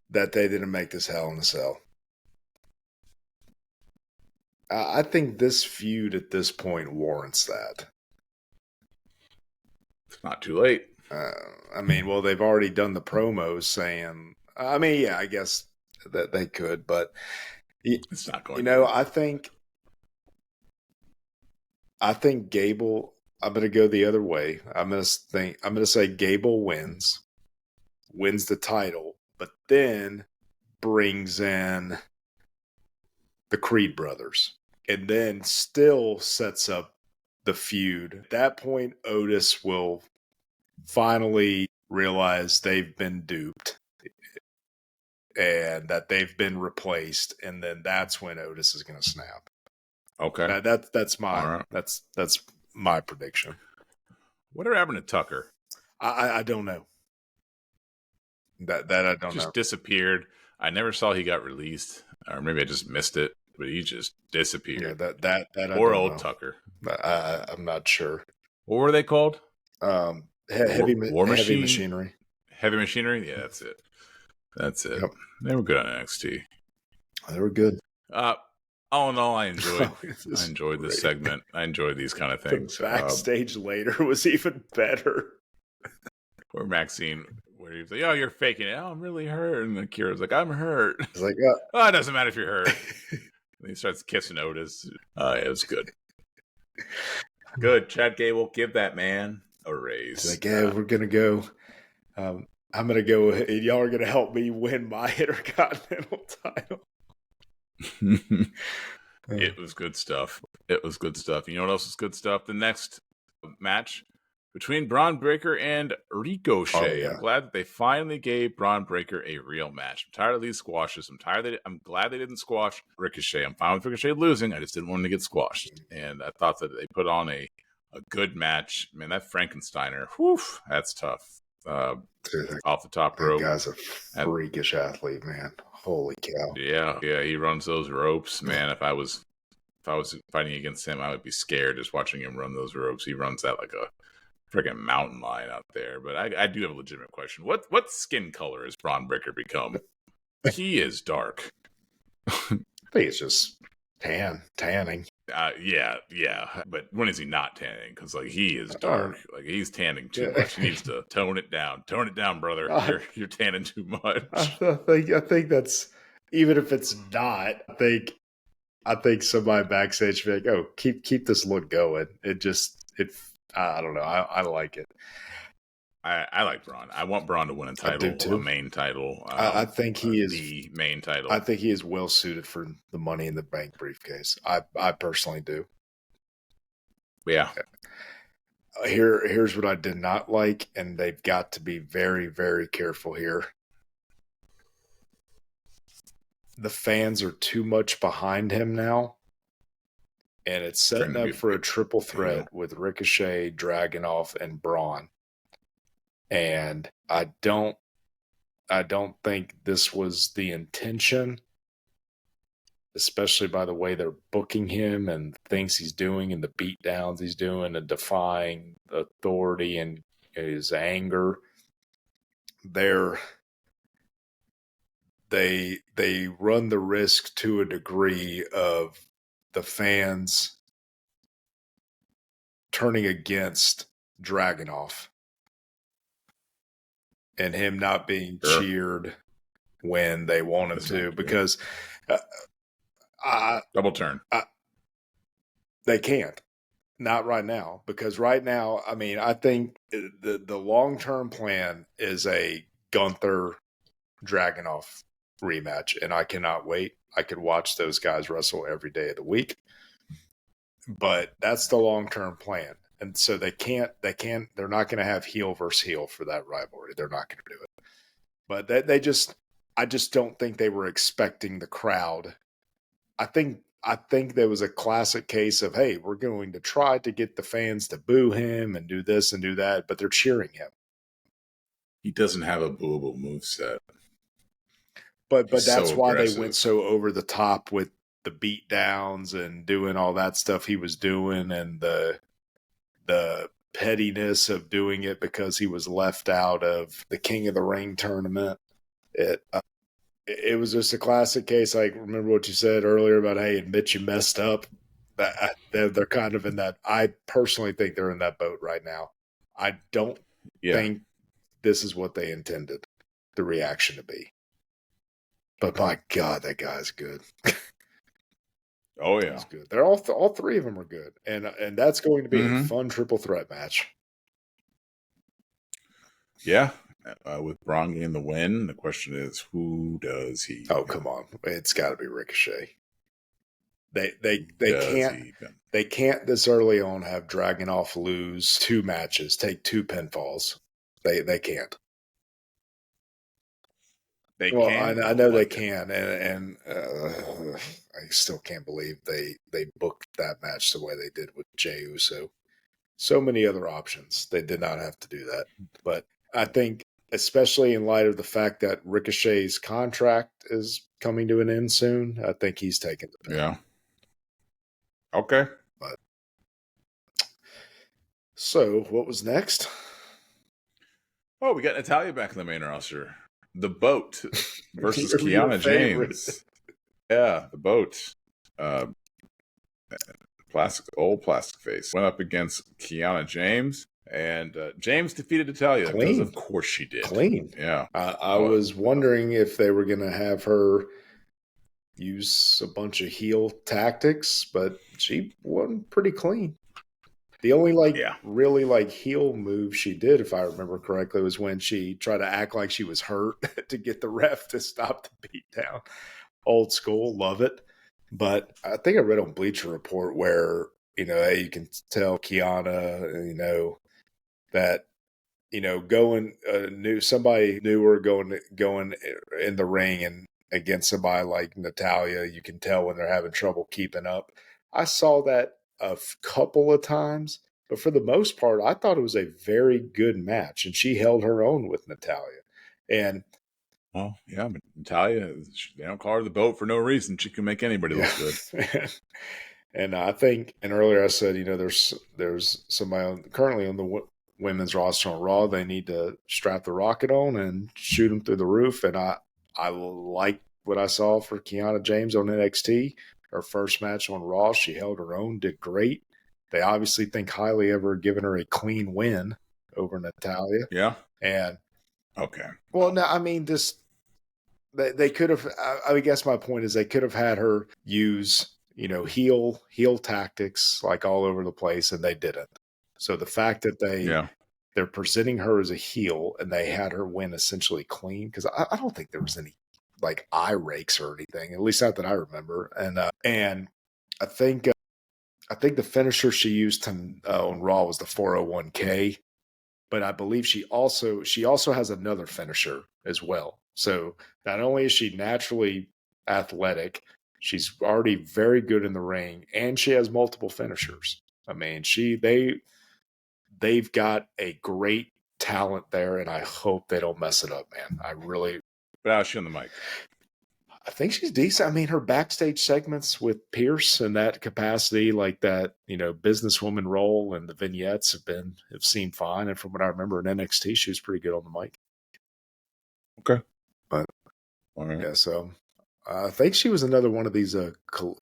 that they didn't make this Hell in a Cell. I think this feud at this point warrants that.
It's not too late.
They've already done the promos saying, I guess that they could, but
it's not going.
I think Gable. I'm going to go the other way. I'm going to say Gable wins the title, but then brings in the Creed brothers, and then still sets up the feud. At that point, Otis will finally realize they've been duped and that they've been replaced, and then that's when Otis is going to snap.
Okay,
that's my prediction.
Whatever happened to Tucker?
I don't know. That I don't know.
Just disappeared. I never saw he got released, or maybe I just missed it. But he just disappeared.
Yeah, that
poor old Tucker.
I'm not sure.
What were they called?
Heavy Machinery.
Heavy Machinery. Yeah, that's it. Yep. They were good on NXT.
They were good.
All in all, I enjoyed this segment. I enjoyed these kind of things.
The backstage later was even better.
Or Maxine, where he was like, "Oh, you're faking it. Oh, I'm really hurt." And Akira's like, "I'm hurt."
It's like,
"Oh, it doesn't matter if you're hurt." And he starts kissing Otis. It was good. Good. Chad Gable, give that man a raise.
It's like, yeah, we're gonna go. I'm gonna go. Y'all are gonna help me win my Intercontinental title.
It was good stuff. You know what else is good stuff? The next match between Braun Breaker and
Oh
Ricochet. I'm
yeah,
glad that they finally gave Braun Breaker a real match. I'm tired of these squashes. I'm glad they didn't squash Ricochet. I'm fine with Ricochet losing. I just didn't want him to get squashed. And I thought that they put on a good match. Man, that Frankensteiner, whew, that's tough.
dude,
Off the top
that
rope.
guy's a freakish athlete, man. Holy cow!
Yeah, he runs those ropes, man. If I was fighting against him, I would be scared just watching him run those ropes. He runs that like a freaking mountain lion out there. But I do have a legitimate question. What skin color has Braun Breaker become? He is dark.
I think it's just tanning.
Yeah. But when is he not tanning? Because like he is
Uh,
dark. Like he's tanning too
yeah.
much. He needs to tone it down. Tone it down, brother. You're tanning too much.
I think that's, even if it's not. I think somebody backstage should be like, "Oh, keep this look going." I don't know. I like it.
I like Braun. I want Braun to win a
I do
title, a
too.
main title.
I think he is
the main title.
I think he is well suited for the Money in the Bank briefcase. I personally do.
Yeah.
Here's what I did not like, and they've got to be very, very careful here. The fans are too much behind him now, and it's setting up for a triple threat with Ricochet, Dragunov, and Braun. And I don't think this was the intention, especially by the way they're booking him and things he's doing and the beatdowns he's doing and defying authority and his anger. They run the risk to a degree of the fans turning against Dragunov and him not being cheered when they want him to, because
double turn.
They can't. Not right now, because right now, I mean, I think the long-term plan is a Gunther Dragunov rematch, and I cannot wait. I could watch those guys wrestle every day of the week. But that's the long-term plan. And so they're not going to have heel versus heel for that rivalry. They're not going to do it. But I just don't think they were expecting the crowd. I think there was a classic case of, hey, we're going to try to get the fans to boo him and do this and do that, but they're cheering him.
He doesn't have a booable moveset.
But that's so why they went so over the top with the beat downs and doing all that stuff he was doing, and the pettiness of doing it because he was left out of the King of the Ring tournament. It was just a classic case. Like, remember what you said earlier about, hey, admit you messed up. They're kind of in that. I personally think they're in that boat right now. I don't think this is what they intended the reaction to be. But my God, that guy's good.
Oh yeah,
he's good. They're all three of them are good, and that's going to be a fun triple threat match.
Yeah. With Braun getting the win, the question is, who does he?
Oh, come on. It's got to be Ricochet. They can't this early on have Dragunov lose 2 matches, take 2 pinfalls. They can't. I know they can, and I still can't believe they booked that match the way they did with Jey Uso. So many other options. They did not have to do that. But I think, especially in light of the fact that Ricochet's contract is coming to an end soon, I think he's taking the pin.
Yeah. Okay.
But so, what was next?
Oh, we got Natalya back in the main roster. The Boat versus Kiana James. Yeah, the Boat. Old plastic face went up against Kiana James, and James defeated Natalya because, of course, she did.
Clean.
Yeah.
I was wondering if they were going to have her use a bunch of heel tactics, but she won pretty clean. The only really heel move she did, if I remember correctly, was when she tried to act like she was hurt to get the ref to stop the beatdown. Old school, love it. But I think I read on Bleacher Report where, you can tell Kiana, that, somebody newer going in the ring and against somebody like Natalia, you can tell when they're having trouble keeping up. I saw that a couple of times, but for the most part, I thought it was a very good match, and she held her own with Natalia. And
well, yeah, but Natalia, they don't call her the boat for no reason. She can make anybody look good.
And I think, and earlier I said, there's somebody currently on the women's roster on Raw. They need to strap the rocket on and shoot them through the roof. And I like what I saw for Kiana James on NXT. Her first match on Raw, she held her own, did great. They obviously think highly of her, giving her a clean win over Natalia.
Yeah.
And
okay.
Well, no, I mean, they could have. I guess my point is they could have had her use heel tactics like all over the place, and they didn't. So the fact that they're presenting her as a heel and they had her win essentially clean, because I don't think there was any like eye rakes or anything, at least not that I remember. And I think the finisher she used on Raw was the 401k, but I believe she also has another finisher as well. So not only is she naturally athletic, she's already very good in the ring, and she has multiple finishers. I mean, they've got a great talent there, and I hope they don't mess it up, man. I really.
But how's she on the mic?
I think she's decent. I mean, her backstage segments with Pierce in that capacity, like that, businesswoman role, and the vignettes have seemed fine. And from what I remember in NXT, she was pretty good on the mic.
Okay.
But
all right.
Yeah, so I think she was another one of these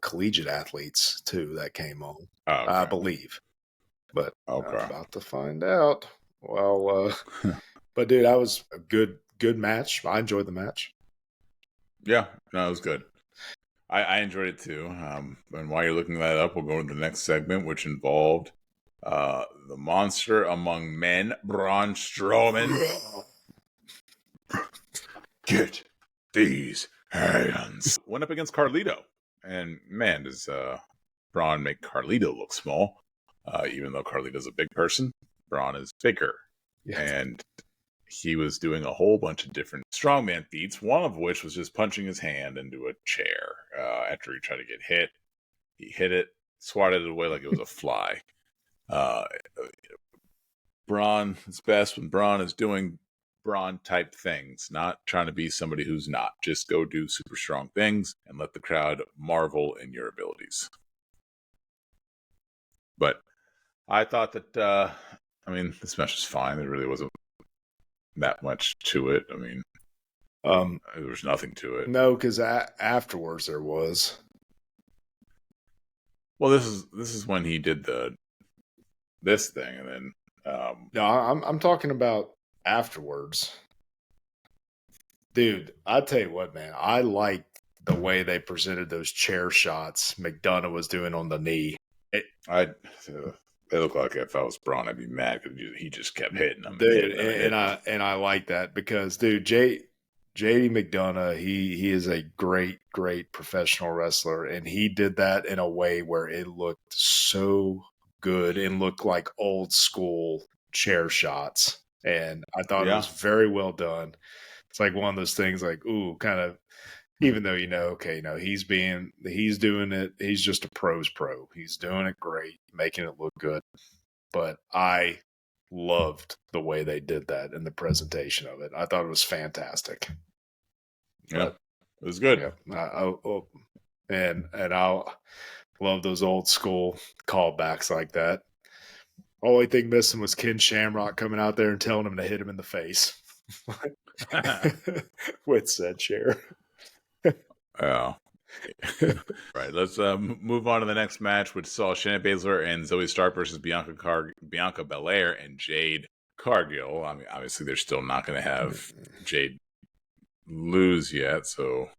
collegiate athletes too that came on. Okay. I believe, but I'm about to find out. Well, but dude, that was a good match. I enjoyed the match.
Yeah, no, it was good. I enjoyed it too. And while you're looking that up, we'll go to the next segment, which involved the monster among men, Braun Strowman. Get these hands. Went up against Carlito. And man, does Braun make Carlito look small. Even though Carlito's a big person, Braun is bigger. Yes. And he was doing a whole bunch of different strongman feats, one of which was just punching his hand into a chair after he tried to get hit. He hit it, swatted it away like it was a fly. Braun is best when Braun is doing Braun-type things, not trying to be somebody who's not. Just go do super strong things and let the crowd marvel in your abilities. But I thought that, this match was fine. There really wasn't that much to it. I mean, there was nothing to it.
No, because afterwards there was.
Well, this is when he did this thing, and then.
No, I'm talking about afterwards, dude. I tell you what, man, I liked the way they presented those chair shots McDonough was doing on the knee.
They look like if I was Braun, I'd be mad because he just kept hitting them.
Dude, and I like that because, dude, JD McDonough, he is a great professional wrestler, and he did that in a way where it looked so good and looked like old school chair shots, and I thought it was very well done. It's like one of those things, like, ooh, kind of. Even though he's doing it. He's just a pro's pro. He's doing it great, making it look good. But I loved the way they did that in the presentation of it. I thought it was fantastic.
Yeah, it was good.
Yeah, and I'll love those old school callbacks like that. Only thing missing was Ken Shamrock coming out there and telling him to hit him in the face with said chair.
Oh. Right, let's move on to the next match, which saw Shayna Baszler and Zoe Stark versus Bianca Belair and Jade Cargill. I mean, obviously they're still not going to have Jade lose yet, so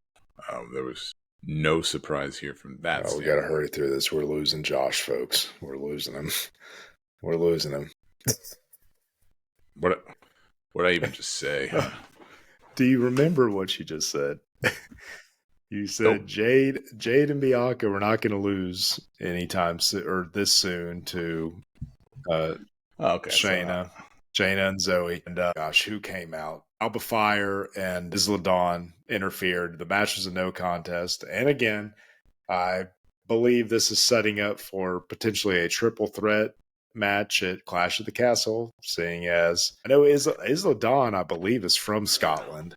there was no surprise here from that.
We got to hurry through this. We're losing Josh, folks. We're losing him. We're losing him.
What did I even just say?
Do you remember what you just said? You said Jade and Bianca were not going to lose anytime or this soon to Shayna. Shayna and Zoe. And gosh, who came out? Alba Fire and Isla Dawn interfered. The match was a no contest. And again, I believe this is setting up for potentially a triple threat match at Clash of the Castle, seeing as I know Isla Dawn, I believe, is from Scotland.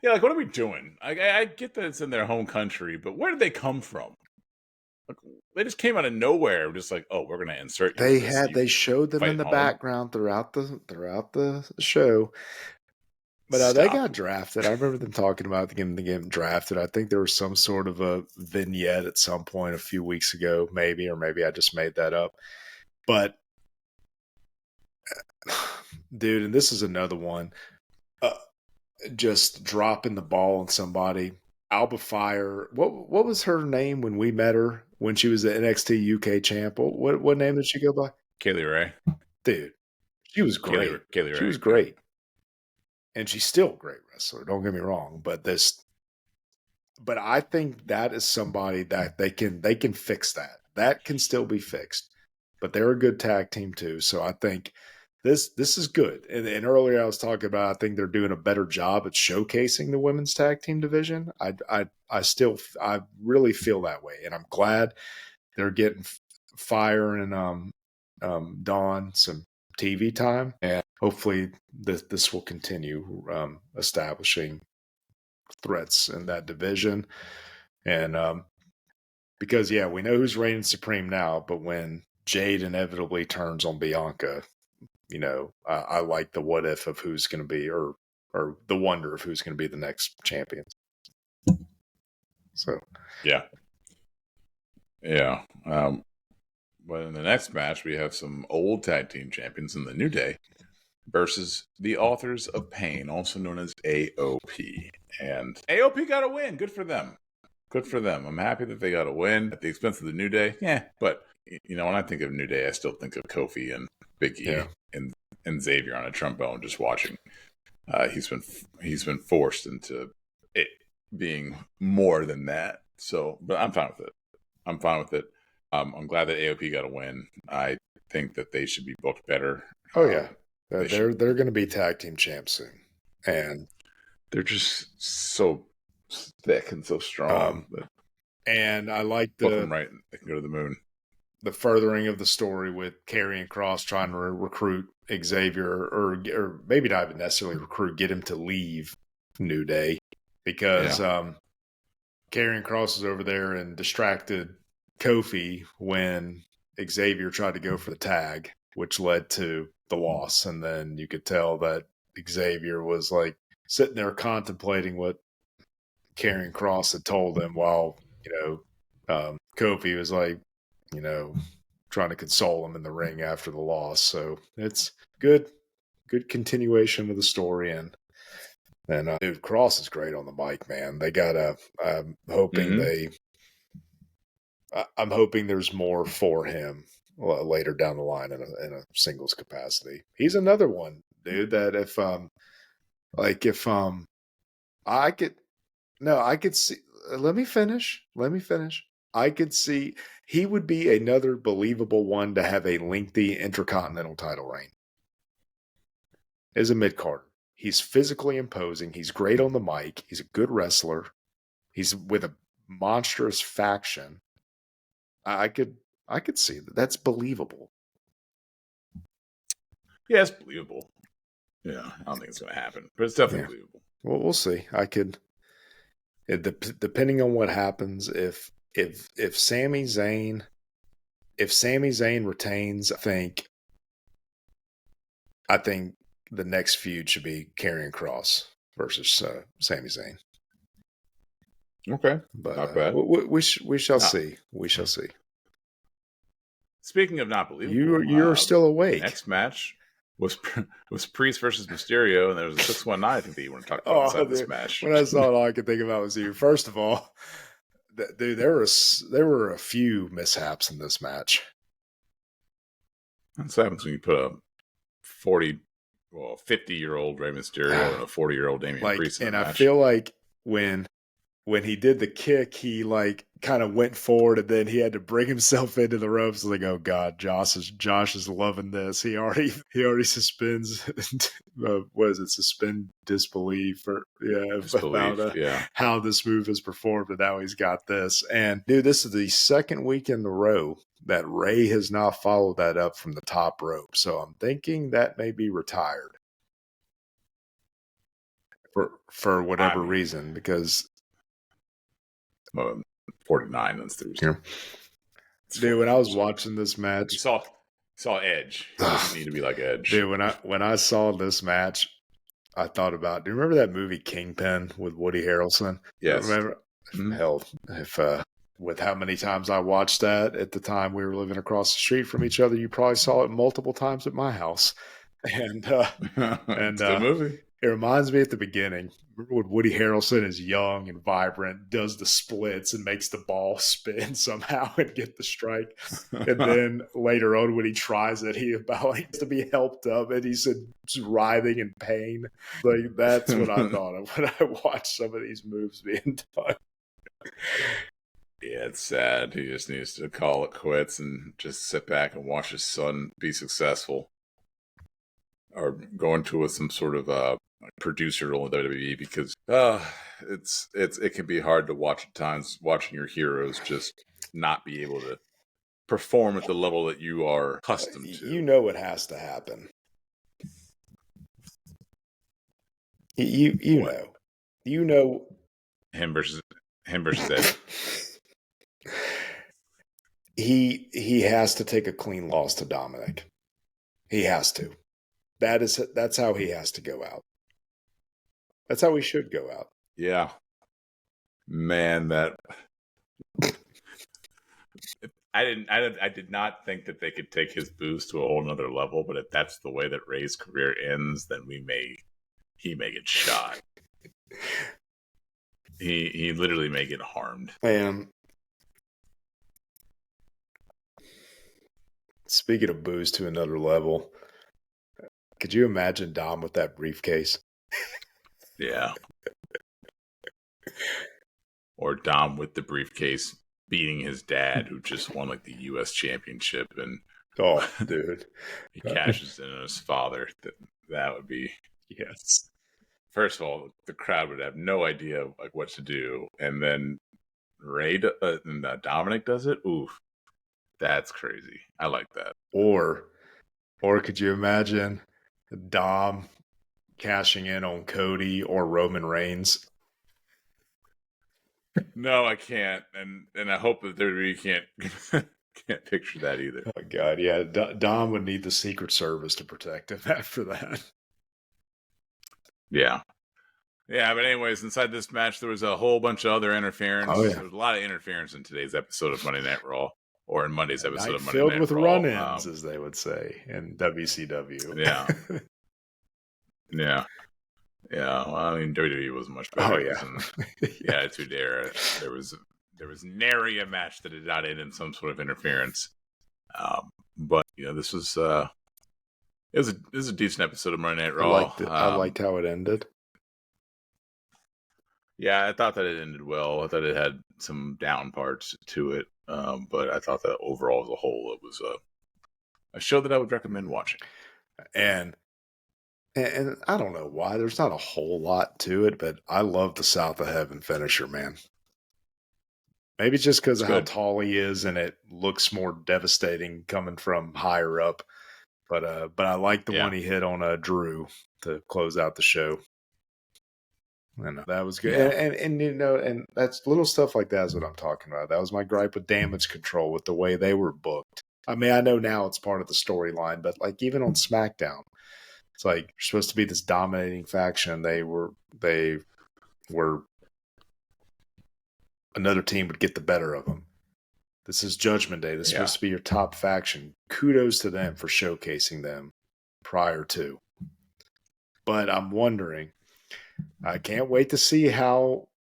Yeah, like, what are we doing? I get that it's in their home country, but where did they come from? Like, they just came out of nowhere, just like, oh, we're going to insert you.
They showed them in the background throughout the show. But they got drafted. I remember them talking about them getting drafted. I think there was some sort of a vignette at some point a few weeks ago, maybe, or maybe I just made that up. But, dude, and this is another one. Just dropping the ball on somebody. Alba Fire. What was her name when we met her when she was the NXT UK champ? What name did she go by?
Kaylee Ray.
Dude, she was great.
Kaylee Ray.
She was great. And she's still a great wrestler, don't get me wrong. But I think that is somebody that they can fix that. That can still be fixed. But they're a good tag team too. So I think this is good. And earlier I was talking about I think they're doing a better job at showcasing the women's tag team division. I really feel that way. And I'm glad they're getting Fire and Dawn some TV time, and hopefully this will continue establishing threats in that division. And because we know who's reigning supreme now, but when Jade inevitably turns on Bianca, I like the what if of who's going to be, or the wonder of who's going to be the next champion. So
yeah. But in the next match, we have some old tag team champions in the New Day versus the Authors of Pain, also known as AOP. And AOP got a win. Good for them. I'm happy that they got a win at the expense of the New Day. Yeah, but when I think of New Day, I still think of Kofi and Big E and Xavier on a trombone just watching. He's been forced into it being more than that. So, but I'm fine with it. I'm glad that AOP got a win. I think that they should be booked better.
Oh yeah, they're going to be tag team champs soon, and
they're just so thick and so strong.
And I like
book them right. They can go to the moon.
The furthering of the story with Karrion Kross trying to recruit Xavier, or maybe not even necessarily recruit, get him to leave New Day, because Karrion Kross is over there and distracted Kofi when Xavier tried to go for the tag, which led to the loss. And then you could tell that Xavier was like sitting there contemplating what Karrion Kross had told him, while Kofi was like trying to console him in the ring after the loss. So it's good continuation of the story. And dude, Kross is great on the mic, man. They got I'm hoping I'm hoping there's more for him later down the line in a singles capacity. He's another one, dude, that if I could see, let me finish. I could see he would be another believable one to have a lengthy intercontinental title reign. As a mid-carder, he's physically imposing. He's great on the mic. He's a good wrestler. He's with a monstrous faction. I could see that. That's believable.
Yeah, it's believable. Yeah, I don't think it's going to happen, but it's definitely believable.
Well, we'll see. Depending on what happens, if Sami Zayn retains, I think the next feud should be Karrion Kross versus Sami Zayn.
Okay,
but
not bad.
We shall see. We shall see.
Speaking of not believable,
you're still awake.
Next match was Priest versus Mysterio, and there was a 619. I think that you want to talk about inside this match.
When I saw it, all I could think about was you. First of all, dude, there were a few mishaps in this match.
That's what happens when you put a 50-year-old Rey Mysterio and a 40-year-old Damian Priest in
and
a
I
match.
feel like when when he did the kick, he like kind of went forward and then he had to bring himself into the ropes. Like, oh God, Josh is loving this. He already suspends what is it? Suspend disbelief or about how this move is performed, and now he's got this. And dude, this is the second week in a row that Ray has not followed that up from the top rope. So I'm thinking that may be retired for whatever reason, because
49 on Thursday.
Yeah. Dude, when I was watching this match,
you saw Edge. He doesn't need to be like Edge.
Dude, when I saw this match, I thought about. Do you remember that movie Kingpin with Woody Harrelson?
Yes.
Remember? Mm-hmm. Hell, if with how many times I watched that at the time we were living across the street from each other, you probably saw it multiple times at my house. And
it's a good movie.
It reminds me at the beginning, remember when Woody Harrelson is young and vibrant, does the splits and makes the ball spin somehow and get the strike. And then later on when he tries it, he about has to be helped up and he's just writhing in pain. Like, that's what I thought of when I watched some of these moves being done.
Yeah, it's sad. He just needs to call it quits and just sit back and watch his son be successful. Or go into some sort of producer role in WWE, because it can be hard to watch at times, watching your heroes just not be able to perform at the level that you are accustomed to.
You know it has to happen. You know
him versus Ed.
He has to take a clean loss to Dominic. He has to. That's how he has to go out. That's how he should go out.
Yeah. Man, I did not think that they could take his boost to a whole nother level, but if that's the way that Ray's career ends, then he may get shot. He literally may get harmed.
Man. Speaking of boost to another level, could you imagine Dom with that briefcase?
Yeah. Or Dom with the briefcase beating his dad, who just won like the U.S. championship, and
dude,
he cashes in on his father. That would be,
yes.
First of all, the crowd would have no idea like what to do, and then Dominic does it. Oof, that's crazy. I like that.
Or could you imagine Dom cashing in on Cody or Roman Reigns?
No, I can't, and I hope that WWE can't picture that either.
Oh God, yeah, Dom would need the Secret Service to protect him after that.
Yeah, but anyways, inside this match there was a whole bunch of other interference.
Oh, yeah.
There was a lot of interference in today's episode of Monday Night Raw, or in Monday's episode of Monday
filled
Night
with
Raw.
run-ins, as they would say in WCW.
Yeah. Yeah, well, I mean, WWE was much better.
Oh, yeah.
Yeah, Attitude Era. There was nary a match that did not end in some sort of interference. But this was it was a decent episode of Monday Night Raw.
I liked how it ended.
Yeah, I thought that it ended well. I thought it had some down parts to it, but I thought that overall as a whole, it was a show that I would recommend watching.
And I don't know why. There's not a whole lot to it, but I love the South of Heaven finisher, man. Maybe it's just because of how tall he is and it looks more devastating coming from higher up. But I like the one he hit on Drew to close out the show. And that was good. Yeah. And that's little stuff like that is what I'm talking about. That was my gripe with Damage Control, with the way they were booked. I mean, I know now it's part of the storyline, but like even on SmackDown, it's like you're supposed to be this dominating faction. They were another team would get the better of them. This is Judgment Day. This is supposed to be your top faction. Kudos to them for showcasing them prior to. But I'm wondering, I can't wait to see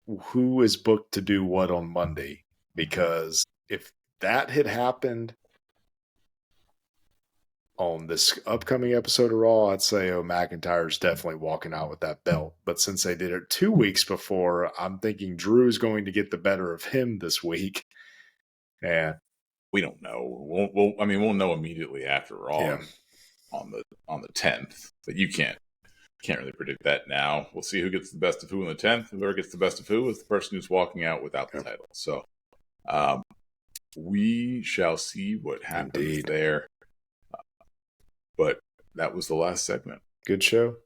who is booked to do what on Monday, because if that had happened on this upcoming episode of Raw, I'd say McIntyre's definitely walking out with that belt. But since they did it 2 weeks before, I'm thinking Drew's going to get the better of him this week. Yeah,
we don't know. We'll know immediately after Raw on the 10th, but you can't really predict that now. We'll see who gets the best of who on the 10th. Whoever gets the best of who is the person who's walking out without the title. So we shall see what happens there. But that was the last segment.
Good show.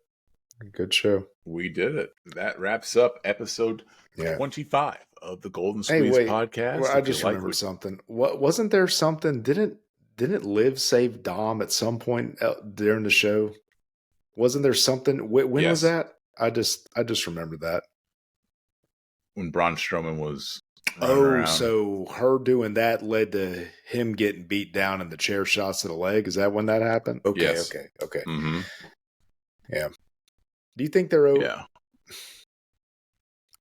We did it. That wraps up episode 25 of the Golden Squeeze podcast.
Well, I just remembered something. Wasn't there something? Didn't Liv save Dom at some point during the show? Wasn't there something? When was that? I just remembered that.
When Braun Strowman was
around. So her doing that led to him getting beat down in the chair shots to the leg. Is that when that happened? Okay, yes. Okay.
Mm-hmm.
Yeah. Do you think they're
Yeah.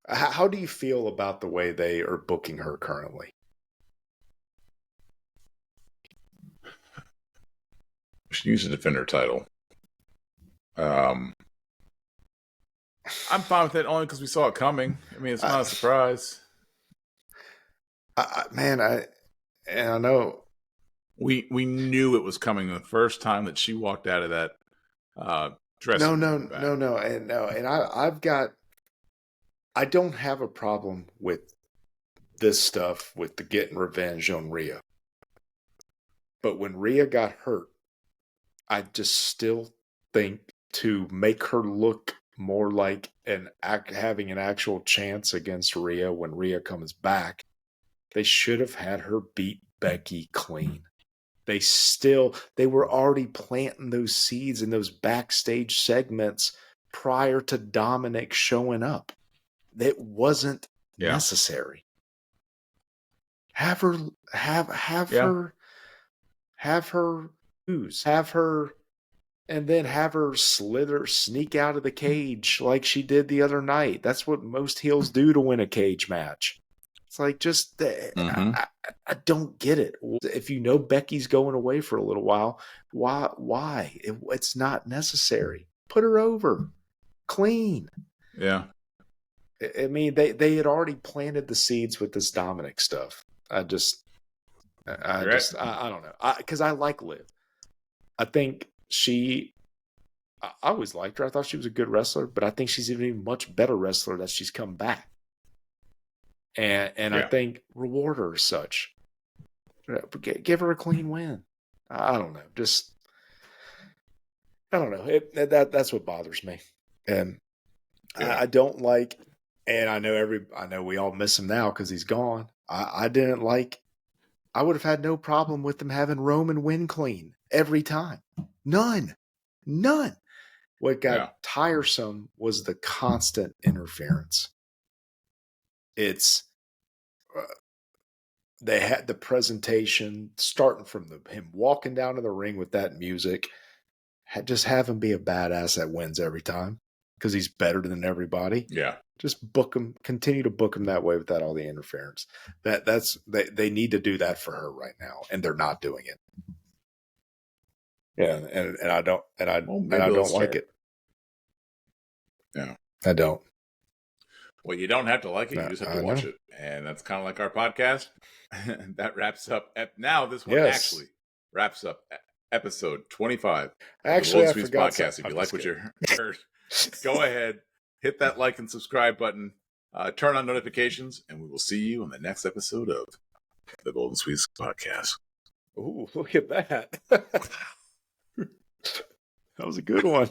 How do you feel about the way they are booking her currently?
She needs to defend her title. I'm fine with it only because we saw it coming. I mean, it's not a surprise.
I know
we knew it was coming the first time that she walked out of that dressing room.
No, and I don't have a problem with this stuff with the getting revenge on Rhea, but when Rhea got hurt, I just still think to make her look more like having an actual chance against Rhea when Rhea comes back, they should have had her beat Becky clean. They were already planting those seeds in those backstage segments prior to Dominic showing up. It wasn't necessary. Have her lose. Have her, and then have her sneak out of the cage like she did the other night. That's what most heels do to win a cage match. It's like, just, I don't get it. If you know Becky's going away for a little while, why? It's not necessary. Put her over. Clean.
Yeah.
I mean, they had already planted the seeds with this Dominic stuff. I don't know. Because I like Liv. I think I always liked her. I thought she was a good wrestler, but I think she's even a much better wrestler that she's come back. And I think reward her as such. Give her a clean win. I don't know. I don't know. That's what bothers me. And I don't like. And I know we all miss him now because he's gone. I didn't like. I would have had no problem with them having Roman win clean every time. None. What got tiresome was the constant interference. It's they had the presentation starting from him walking down to the ring with that music. Just have him be a badass that wins every time because he's better than everybody.
Yeah.
Just book him. Continue to book him that way without all the interference. They need to do that for her right now, and they're not doing it. Yeah, and I don't like it.
Yeah,
I don't.
Well, you don't have to like it. You just have to watch it. And that's kind of like our podcast. That wraps up. Now this one actually wraps up episode 25
actually,
of the Golden Squeeze podcast. If you like what you heard, go ahead, hit that like and subscribe button, turn on notifications, and we will see you on the next episode of the Golden Squeeze podcast.
Ooh, look at that. That was a good one.